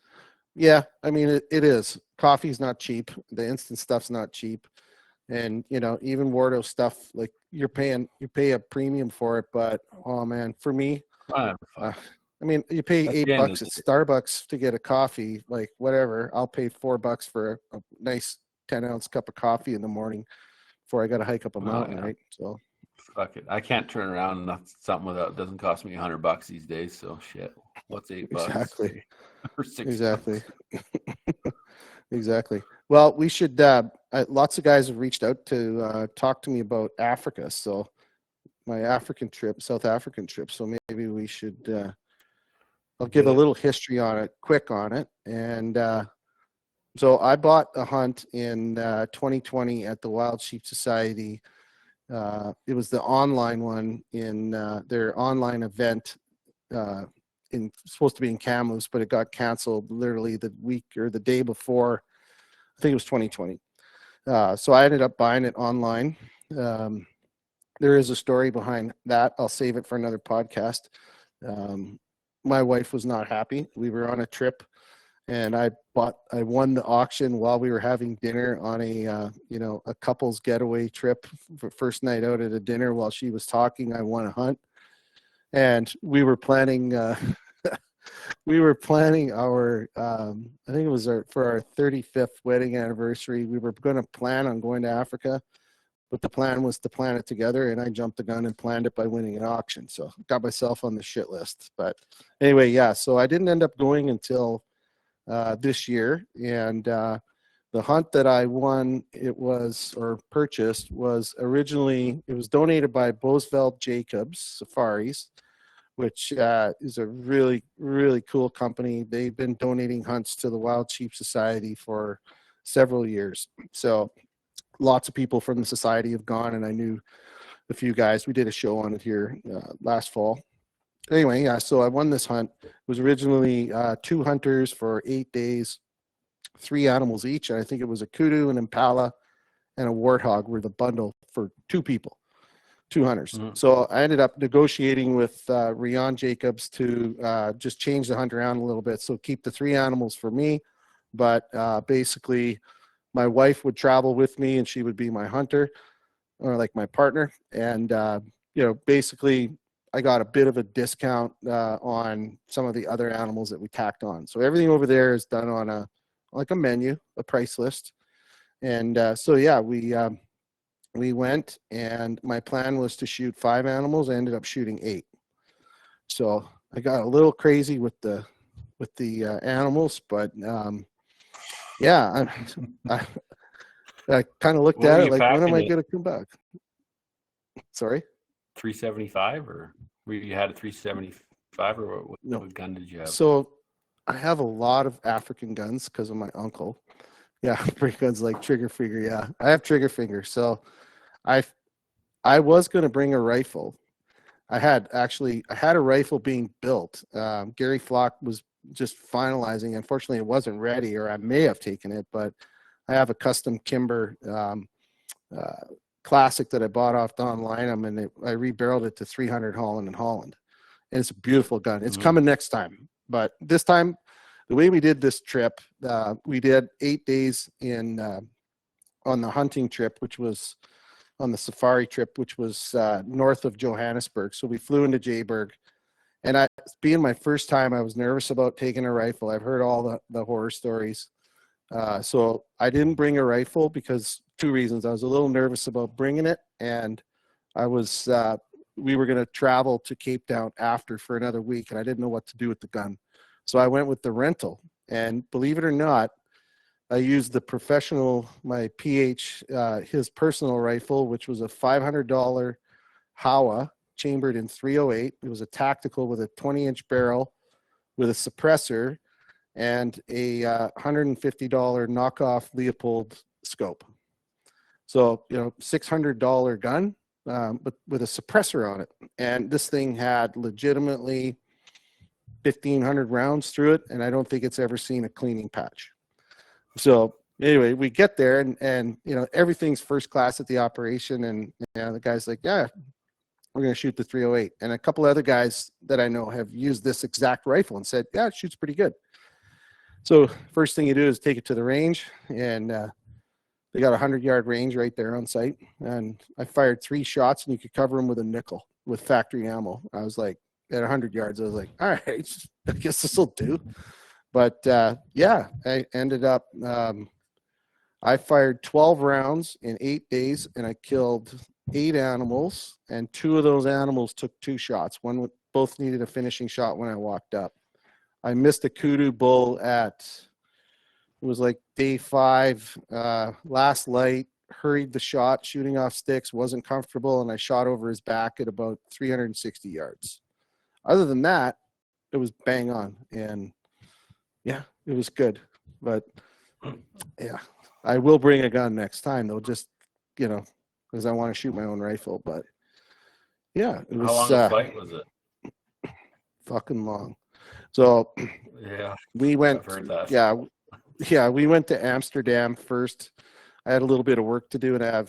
Yeah, I mean it is. Coffee's not cheap. The instant stuff's not cheap, and even Wardo stuff, like you pay a premium for it. But oh man, for me, I mean you pay $8 at Starbucks to get a coffee, like whatever. I'll pay $4 for a nice 10-ounce cup of coffee in the morning before I got to hike up a mountain, right? So. Fuck it. I can't turn around and something without. It doesn't cost me $100 these days. So shit. What's $8? Exactly. Or $6? Exactly. Exactly. Well, we should. Lots of guys have reached out to talk to me about Africa. So my South African trip. So maybe we should. I'll give a little history on it, quick on it, and so I bought a hunt in 2020 at the Wild Sheep Society. It was the online one in their online event supposed to be in Kamloops, but it got canceled literally the week or the day before. I think it was 2020. So I ended up buying it online. There is a story behind that. I'll save it for another podcast. My wife was not happy. We were on a trip, and I won the auction while we were having dinner on a couple's getaway trip. For first night out at a dinner, while she was talking, I won a hunt, and we were planning. Our I think it was for our 35th wedding anniversary. We were going to plan on going to Africa, but the plan was to plan it together, and I jumped the gun and planned it by winning an auction. So got myself on the shit list. But anyway, yeah. So I didn't end up going until this year, and the hunt that I won, purchased, was originally, it was donated by Bosveld Jacobs Safaris, which is a really, really cool company. They've been donating hunts to the Wild Sheep Society for several years. So lots of people from the society have gone, and I knew a few guys. We did a show on it here last fall. Anyway, yeah, so I won this hunt. It was originally 2 hunters for 8 days, 3 animals each. And I think it was a kudu, an impala, and a warthog were the bundle for 2 people, 2 hunters. Mm-hmm. So I ended up negotiating with Rion Jacobs to just change the hunt around a little bit. So keep the 3 animals for me, but basically my wife would travel with me and she would be my hunter, or like my partner. And, basically I got a bit of a discount on some of the other animals that we tacked on. So everything over there is done on a menu, a price list. And so, yeah, we went, and my plan was to shoot 5 animals. I ended up shooting 8. So I got a little crazy with the animals, but yeah, I kind of looked at it like, when am I going to come back? Sorry? 375, or you had a 375, or what gun did you have? So I have a lot of African guns because of my uncle. Yeah, pretty guns like trigger finger. Yeah, I have trigger finger. So I was going to bring a rifle. I had a rifle being built. Gary Flock was just finalizing. Unfortunately, it wasn't ready, or I may have taken it, but I have a custom Kimber Classic that I bought off Don Lynham, and I rebarreled it to 300 Holland and Holland. And it's a beautiful gun. It's coming next time. But this time, the way we did this trip, we did 8 days on the hunting trip, which was on the safari trip, which was north of Johannesburg. So we flew into Jayburg. And being my first time, I was nervous about taking a rifle. I've heard all the horror stories. So I didn't bring a rifle because 2 reasons. I was a little nervous about bringing it, and we were going to travel to Cape Town after for another week, and I didn't know what to do with the gun. So I went with the rental, and believe it or not, I used my PH, his personal rifle, which was a $500 Howa chambered in .308. It was a tactical with a 20-inch barrel with a suppressor and a $150 knockoff Leopold scope. So, $600 gun, but with a suppressor on it. And this thing had legitimately 1,500 rounds through it. And I don't think it's ever seen a cleaning patch. So anyway, we get there and everything's first class at the operation. And the guy's like, yeah, we're going to shoot the 308. And a couple other guys that I know have used this exact rifle and said, yeah, it shoots pretty good. So first thing you do is take it to the range, and they got a 100-yard range right there on site. And I fired 3 shots, and you could cover them with a nickel with factory ammo. I was like, at 100 yards, I was like, all right, I guess this will do. But yeah, I ended up, I fired 12 rounds in 8 days, and I killed 8 animals, and 2 of those animals took 2 shots. Both needed a finishing shot when I walked up. I missed a kudu bull at, it was like day 5, last light, hurried the shot, shooting off sticks, wasn't comfortable, and I shot over his back at about 360 yards. Other than that, it was bang on, and yeah, it was good. But yeah, I will bring a gun next time, though, just, because I want to shoot my own rifle. But yeah, it was. How long a flight was it? Fucking long. So yeah, we went. I've heard that. Yeah, we went to Amsterdam first. I had a little bit of work to do, and I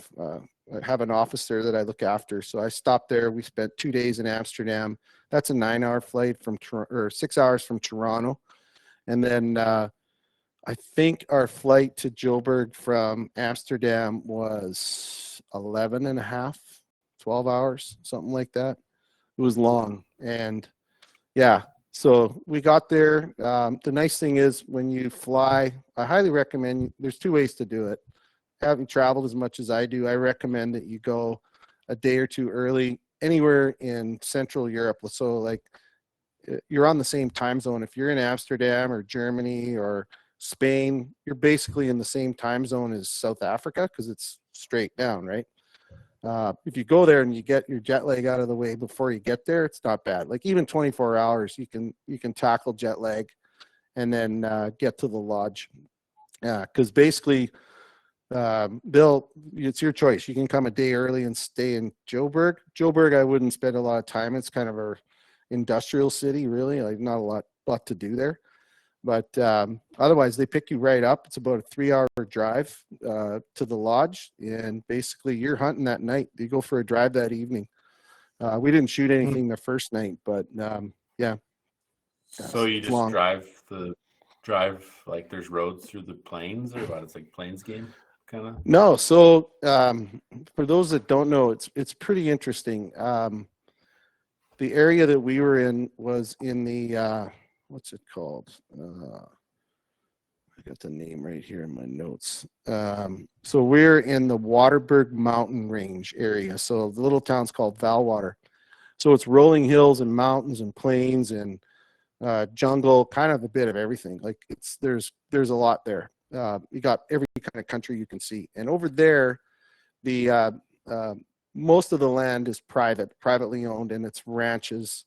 have an office there that I look after. So I stopped there. We spent 2 days in Amsterdam. That's a 9-hour flight from or 6 hours from Toronto, and then I think our flight to Joburg from Amsterdam was 11 and a half, 12 hours, something like that. It was long, and yeah. So we got there. The nice thing is when you fly, I highly recommend, there's 2 ways to do it. Having traveled as much as I do, I recommend that you go a day or 2 early anywhere in Central Europe. So like you're on the same time zone. If you're in Amsterdam or Germany or Spain, you're basically in the same time zone as South Africa because it's straight down, right? If you go there and you get your jet lag out of the way before you get there, it's not bad. Like even 24 hours, you can tackle jet lag and then get to the lodge. Because basically, it's your choice. You can come a day early and stay in Joburg. Joburg, I wouldn't spend a lot of time. It's kind of a industrial city, really. Like not a lot to do there. But otherwise, they pick you right up. It's about a 3-hour drive to the lodge, and basically you're hunting that night. You go for a drive that evening. We didn't shoot anything the first night, but yeah. So you just drive like there's roads through the plains, or what? It's like plains game, kind of. No, so for those that don't know, it's pretty interesting. The area that we were in was in the what's it called? I got the name right here in my notes. So we're in the Waterberg Mountain Range area. So the little town's called Valwater. So it's rolling hills and mountains and plains and jungle, kind of a bit of everything. Like there's a lot there. You got every kind of country you can see. And over there, the most of the land is privately owned, and it's ranches,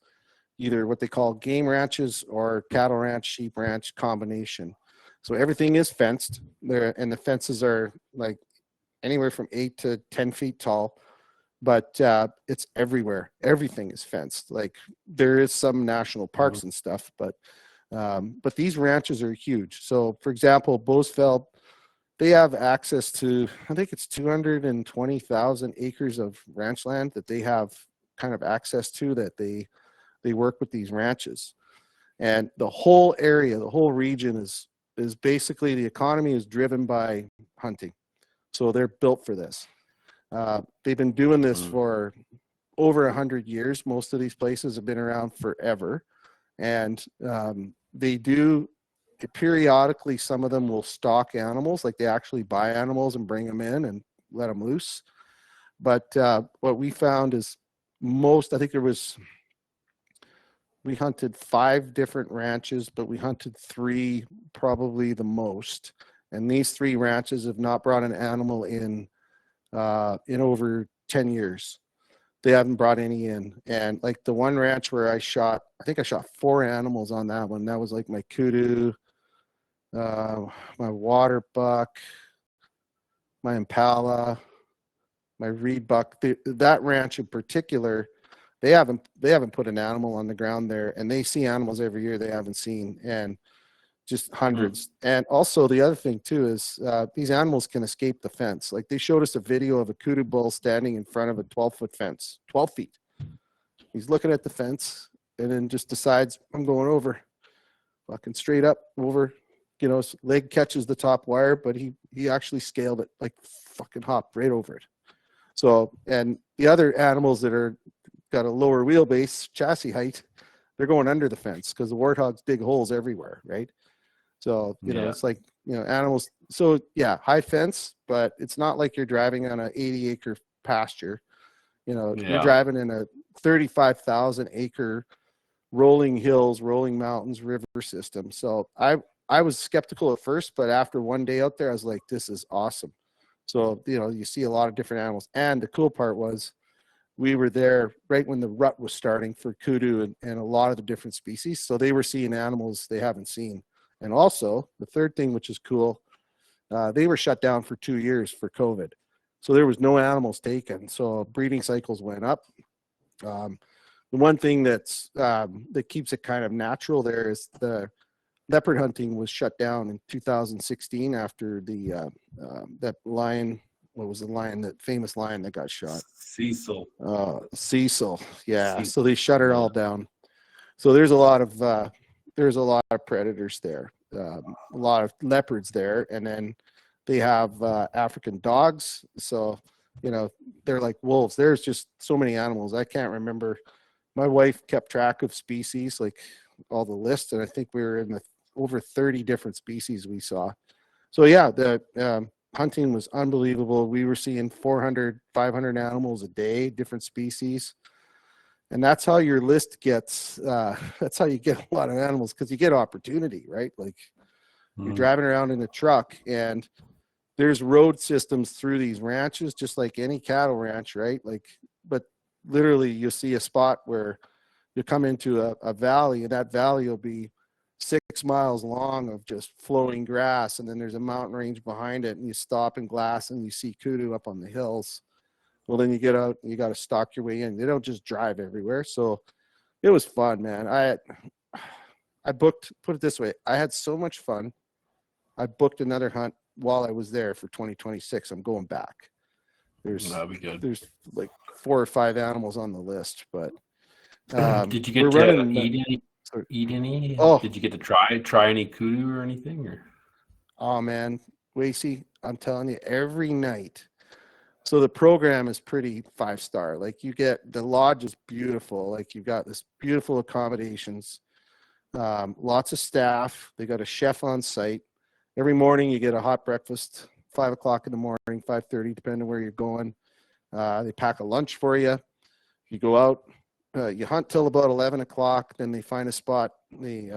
either what they call game ranches or cattle ranch, sheep ranch combination. So everything is fenced there, and the fences are like anywhere from 8 to 10 feet tall, but it's everywhere. Everything is fenced. Like there is some national parks and stuff, but these ranches are huge. So for example, Bosveld, they have access to, I think it's 220,000 acres of ranch land that they have kind of access to, that they work with these ranches. And the whole area, the whole region is basically, the economy is driven by hunting. So they're built for this. They've been doing this for over 100 years. Most of these places have been around forever. And they do, periodically, some of them will stock animals, like they actually buy animals and bring them in and let them loose. But what we found is I think we hunted 5 different ranches, but we hunted 3 probably the most. And these 3 ranches have not brought an animal in over 10 years. They haven't brought any in. And like the one ranch where I think I shot 4 animals on that one. That was like my kudu, my water buck, my impala, my reed buck. That ranch in particular, they haven't put an animal on the ground there, and they see animals every year they haven't seen, and just hundreds. And also the other thing too is these animals can escape the fence. Like they showed us a video of a kudu bull standing in front of a 12-foot fence, 12 feet. He's looking at the fence and then just decides, I'm going over, fucking straight up over. You know, his leg catches the top wire, but he actually scaled it, like fucking hopped right over it. So, and the other animals that are got a lower wheelbase chassis height, they're going under the fence because the warthogs dig holes everywhere, right? So, you know, it's like, you know, animals. So yeah, high fence, but it's not like you're driving on a 80-acre pasture. You know, you're driving in a 35,000 acre rolling hills, rolling mountains, river system. So I was skeptical at first, but after one day out there, I was like, this is awesome. So, you know, you see a lot of different animals. And the cool part was we were there right when the rut was starting for kudu and a lot of the different species. So they were seeing animals they haven't seen. And also the third thing, which is cool, they were shut down for 2 years for COVID. So there was no animals taken. So breeding cycles went up. The one thing that's that keeps it kind of natural there is the leopard hunting was shut down in 2016 after the that lion. What was the lion? That famous lion that got shot? Cecil. Cecil. Yeah. Cecil. So they shut it all down. So there's a lot of predators there, a lot of leopards there, and then they have African dogs. So, you know, they're like wolves. There's just so many animals. I can't remember. My wife kept track of species, like all the lists, and I think we were in the over 30 different species we saw. So yeah, the hunting was unbelievable. We were seeing 400, 500 animals a day, different species. And that's how your list gets, that's how you get a lot of animals, because you get opportunity, right? Like you're driving around in a truck and there's road systems through these ranches, just like any cattle ranch, right? Like, but literally you'll see a spot where you come into a valley, and that valley will be 6 miles long of just flowing grass. And then there's a mountain range behind it, and you stop in glass and you see kudu up on the hills. Well, then you get out, you got to stalk your way in. They don't just drive everywhere. So it was fun, man. I booked, put it this way, I had so much fun. I booked another hunt while I was there for 2026. I'm going back. There's like 4 or 5 animals on the list, but did you get to eat any? Oh, did you get to try any kudu or anything? Or oh man, Wacey, I'm telling you, every night. So the program is pretty 5-star. Like you get, the lodge is beautiful. Like you've got this beautiful accommodations, lots of staff. They got a chef on site. Every morning you get a hot breakfast, 5 o'clock in the morning, 5:30, depending on where you're going. They pack a lunch for you. You go out, you hunt till about 11 o'clock. Then they find a spot. They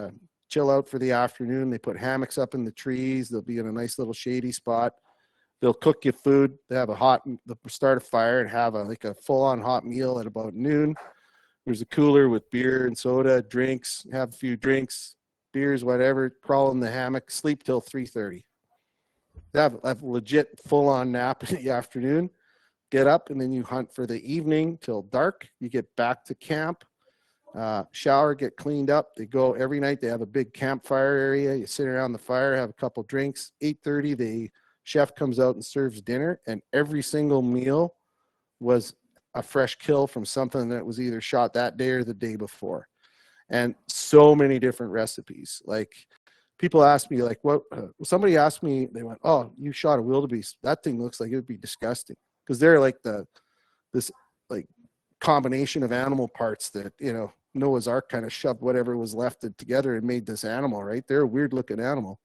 chill out for the afternoon. They put hammocks up in the trees. They'll be in a nice little shady spot. They'll cook you food. They have they'll start a fire and have a full-on hot meal at about noon. There's a cooler with beer and soda, drinks, have a few drinks, beers, whatever, crawl in the hammock, sleep till 3:30. They have a legit full-on nap in the afternoon, get up, and then you hunt for the evening till dark. You get back to camp, shower, get cleaned up. They go every night. They have a big campfire area. You sit around the fire, have a couple drinks. 8:30, the chef comes out and serves dinner, and every single meal was a fresh kill from something that was either shot that day or the day before. And so many different recipes. Like people ask me, like, what? Somebody asked me, they went, "Oh, you shot a wildebeest. That thing looks like it would be disgusting," because they're like this like combination of animal parts that, you know, Noah's Ark kind of shoved whatever was left together and made this animal. Right? They're a weird looking animal.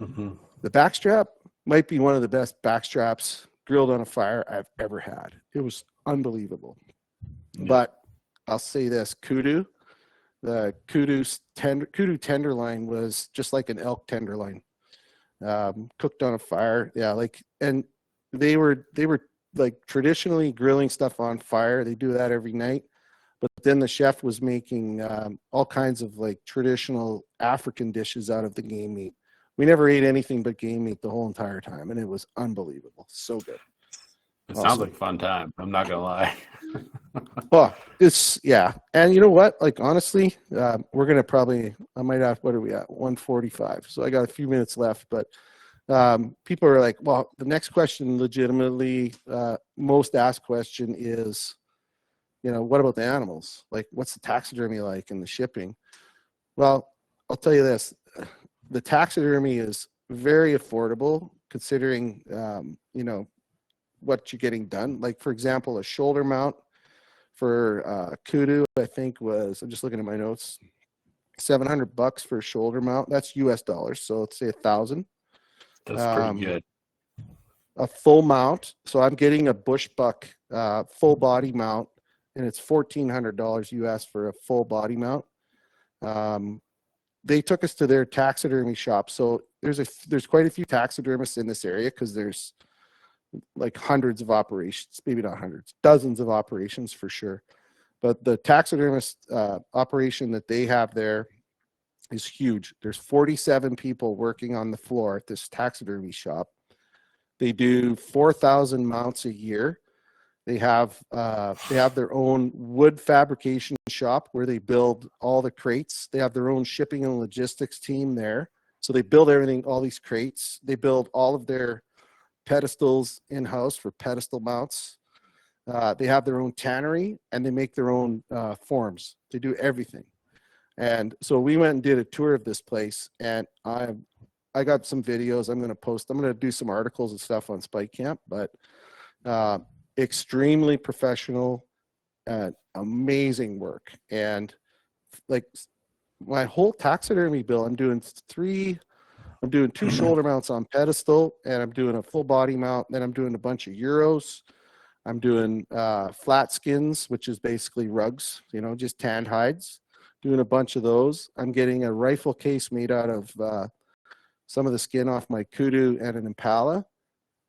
Mm-hmm. The backstrap might be one of the best backstraps grilled on a fire I've ever had. It was unbelievable. Yeah. But I'll say this, the kudu tenderloin was just like an elk tenderloin, cooked on a fire. Yeah, like, and they were like traditionally grilling stuff on fire. They do that every night. But then the chef was making all kinds of like traditional African dishes out of the game meat. we never ate anything but game meat the whole entire time, and it was unbelievable. So good. It sounds like a fun time. I'm not gonna lie. Oh, yeah. And you know what? Like, honestly, we're going to probably, I might have, what are we at? 1:45. So I got a few minutes left, but people are like, well, the next question, legitimately, most asked question is, what about the animals? Like, what's the taxidermy like and the shipping? Well, I'll tell you this, the taxidermy is very affordable considering, what you're getting done. Like, for example, a shoulder mount for kudu, I think was, I'm just looking at my notes, $700 for a shoulder mount. That's US dollars. So let's say 1,000. That's pretty good. A full mount. So I'm getting a bush buck full body mount, and it's $1,400 US for a full body mount. They took us to their taxidermy shop. So there's quite a few taxidermists in this area because there's like hundreds of operations, maybe not hundreds, dozens of operations for sure. But the taxidermist operation that they have there is huge. There's 47 people working on the floor at this taxidermy shop. They do 4,000 mounts a year. They have their own wood fabrication shop where they build all the crates. They have their own shipping and logistics team there. So they build everything, all these crates. They build all of their pedestals in-house for pedestal mounts. They have their own tannery, and they make their own forms. They do everything. And so we went and did a tour of this place, and I got some videos I'm going to post. I'm going to do some articles and stuff on Spike Camp, but extremely professional, amazing work. And like my whole taxidermy bill, I'm doing 2 shoulder mounts on pedestal, and I'm doing a full body mount. Then I'm doing a bunch of euros. I'm doing flat skins, which is basically rugs, just tanned hides. Doing a bunch of those. I'm getting a rifle case made out of some of the skin off my kudu and an impala,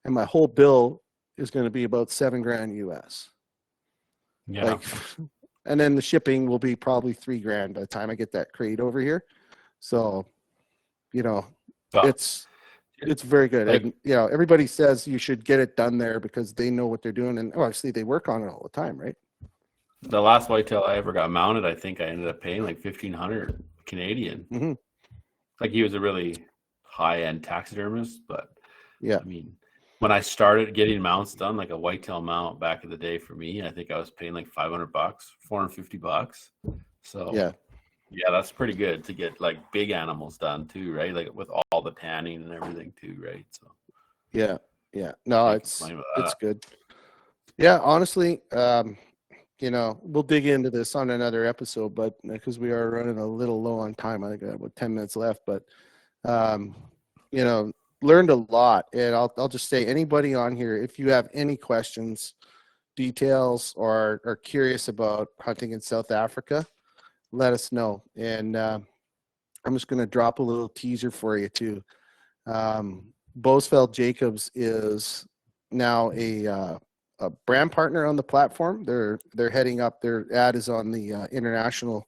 and my whole bill is going to be about $7,000 US. Yeah. And then the shipping will be probably $3,000 by the time I get that crate over here. So, it's very good. And, everybody says you should get it done there because they know what they're doing. And obviously they work on it all the time, right? The last whitetail I ever got mounted, I think I ended up paying like 1,500 Canadian. Mm-hmm. Like, he was a really high-end taxidermist, but yeah, I mean, when I started getting mounts done, like a whitetail mount back in the day for me, I think I was paying like $500, $450. So yeah, that's pretty good to get like big animals done too, right? Like with all the tanning and everything too, right? So yeah, no, it's good. Yeah, honestly, we'll dig into this on another episode, but because we are running a little low on time, I think I have about 10 minutes left, but learned a lot. And I'll just say, anybody on here, if you have any questions, details, or are curious about hunting in South Africa, let us know. And I'm just going to drop a little teaser for you too. Bosveld Jacobs is now a brand partner on the platform. They're heading up. Their ad is on the international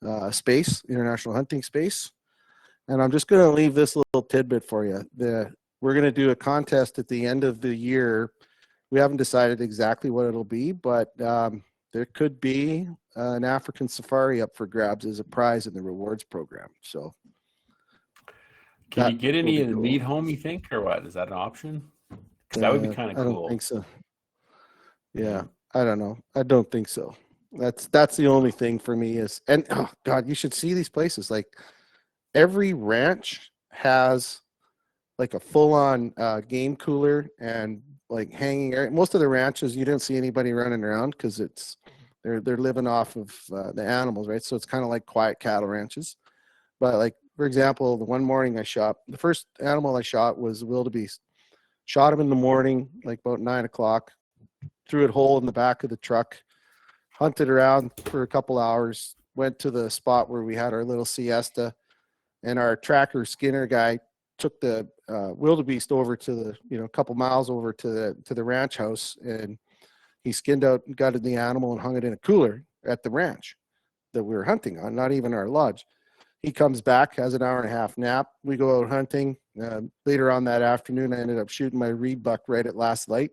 hunting space. And I'm just going to leave this little tidbit for you. We're going to do a contest at the end of the year. We haven't decided exactly what it'll be, but there could be an African safari up for grabs as a prize in the rewards program. So, can you get any of the meat home, you think, or what? Is that an option? Because that would be kind of cool. I don't think so. Yeah, I don't know. I don't think so. That's the only thing for me is, and oh God, you should see these places. Like, every ranch has like a full-on game cooler and like hanging area. Most of the ranches, you don't see anybody running around because they're living off of the animals, right? So it's kind of like quiet cattle ranches. But like, for example, the one morning the first animal I shot was wildebeest. Shot him in the morning, like about 9 o'clock, threw it whole in the back of the truck, hunted around for a couple hours, went to the spot where we had our little siesta, and our tracker Skinner guy took the wildebeest over to the, a couple miles over to the ranch house, and he skinned out, gutted the animal, and hung it in a cooler at the ranch that we were hunting on, not even our lodge. he comes back, has an hour and a half nap. We go out hunting. Later on that afternoon, I ended up shooting my reed buck right at last light.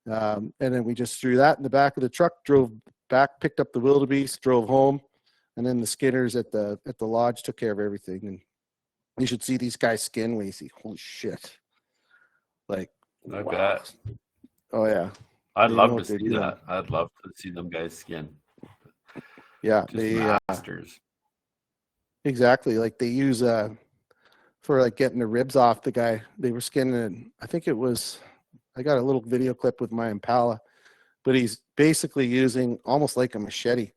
And then we just threw that in the back of the truck, drove back, picked up the wildebeest, drove home. And then the skinners at the lodge took care of everything. And you should see these guys skin, Wacey. Holy shit. Like, I wow. bet. Oh, yeah. I'd love to see that. I'd love to see them guys skin. Yeah. Just masters. Exactly. Like they use for like getting the ribs off the guy. They were skinning, I think it was, I got a little video clip with my Impala, but he's basically using almost like a machete.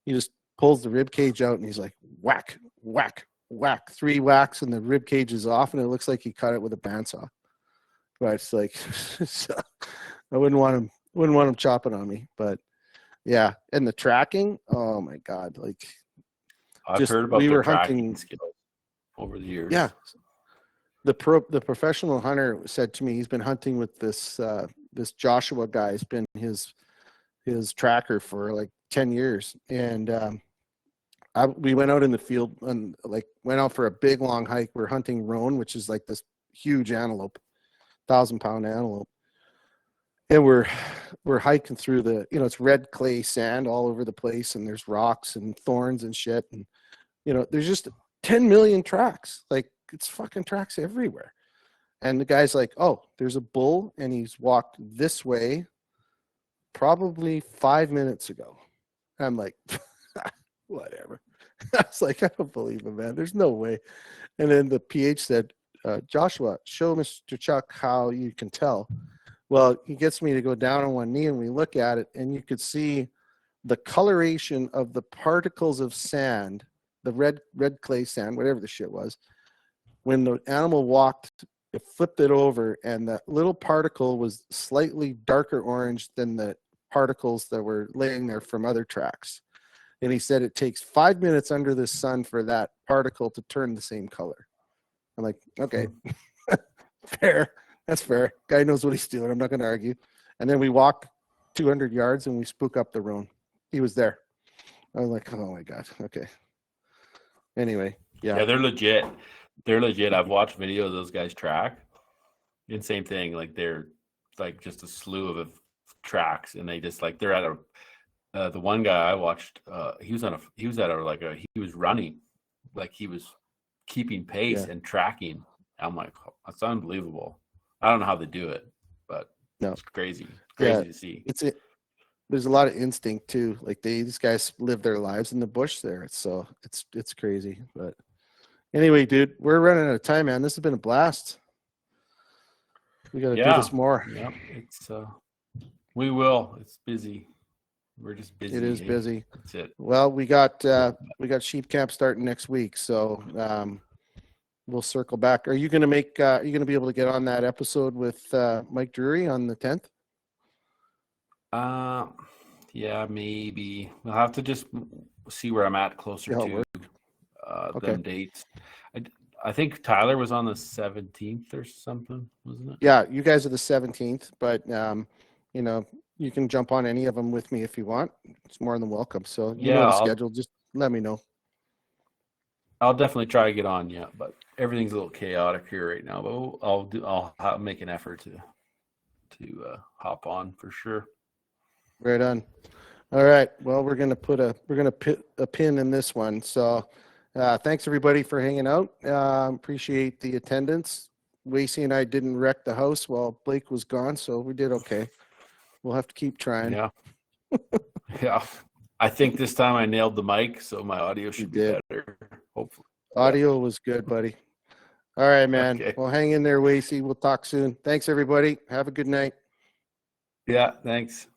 He just pulls the rib cage out and he's like, whack, whack, whack, 3 whacks, and the rib cage is off, and it looks like he cut it with a bandsaw. But it's like, I wouldn't want him chopping on me. But yeah, and the tracking, oh my God, like I've heard about their tracking skills over the years. Yeah, the professional hunter said to me he's been hunting with this Joshua guy. Has been his tracker for like 10 years, and we went out in the field and like went out for a big long hike. We're hunting roan, which is like this huge antelope, 1,000-pound antelope, and we're hiking through the, it's red clay sand all over the place, and there's rocks and thorns and shit, and there's just 10 million tracks. Like, it's fucking tracks everywhere. And the guy's like, oh, there's a bull, and he's walked this way probably 5 minutes ago. I'm like, whatever. I was like, I don't believe it, man. There's no way. And then the PH said, Joshua, show Mr. Chuck how you can tell. Well, he gets me to go down on one knee, and we look at it, and you could see the coloration of the particles of sand, the red clay sand, whatever the shit was. When the animal walked, it flipped it over, and that little particle was slightly darker orange than the particles that were laying there from other tracks. And he said it takes 5 minutes under the sun for that particle to turn the same color. I'm like, okay, fair. That's fair. Guy knows what he's doing. I'm not going to argue. And then we walk 200 yards and we spook up the roan. He was there. I was like, oh my God. Okay. Anyway. Yeah, they're legit. They're legit. I've watched video of those guys track. And same thing. Like, they're like just a slew of tracks, and they just like, they're at a, the one guy I watched, he was running, like he was keeping pace and tracking. I'm like, oh, that's unbelievable. I don't know how they do it, but it's crazy. It's crazy to see. There's a lot of instinct too. Like these guys live their lives in the bush there. So it's crazy. But anyway, dude, we're running out of time, man. This has been a blast. We got to do this more. Yeah, it's we will. It's busy. We're just busy. It is busy. That's it. Well, we got sheep camp starting next week, so we'll circle back. Are you going to make? Are you going to be able to get on that episode with Mike Drury on the 10th? Yeah, maybe. We'll have to just see where I'm at closer to them dates. I think Tyler was on the 17th or something, wasn't it? Yeah, you guys are the 17th, but you can jump on any of them with me if you want. It's more than welcome. So you know the schedule. Just let me know. I'll definitely try to get on, but everything's a little chaotic here right now. But I'll make an effort to hop on for sure. Right on. All right. Well, we're gonna put a pin in this one. So thanks everybody for hanging out. Appreciate the attendance. Wacey and I didn't wreck the house while Blake was gone, so we did okay. We'll have to keep trying. Yeah. Yeah. I think this time I nailed the mic, so my audio should be better. Hopefully. Audio was good, buddy. All right, man. Okay. Well, hang in there, Wacey. We'll talk soon. Thanks, everybody. Have a good night. Yeah, thanks.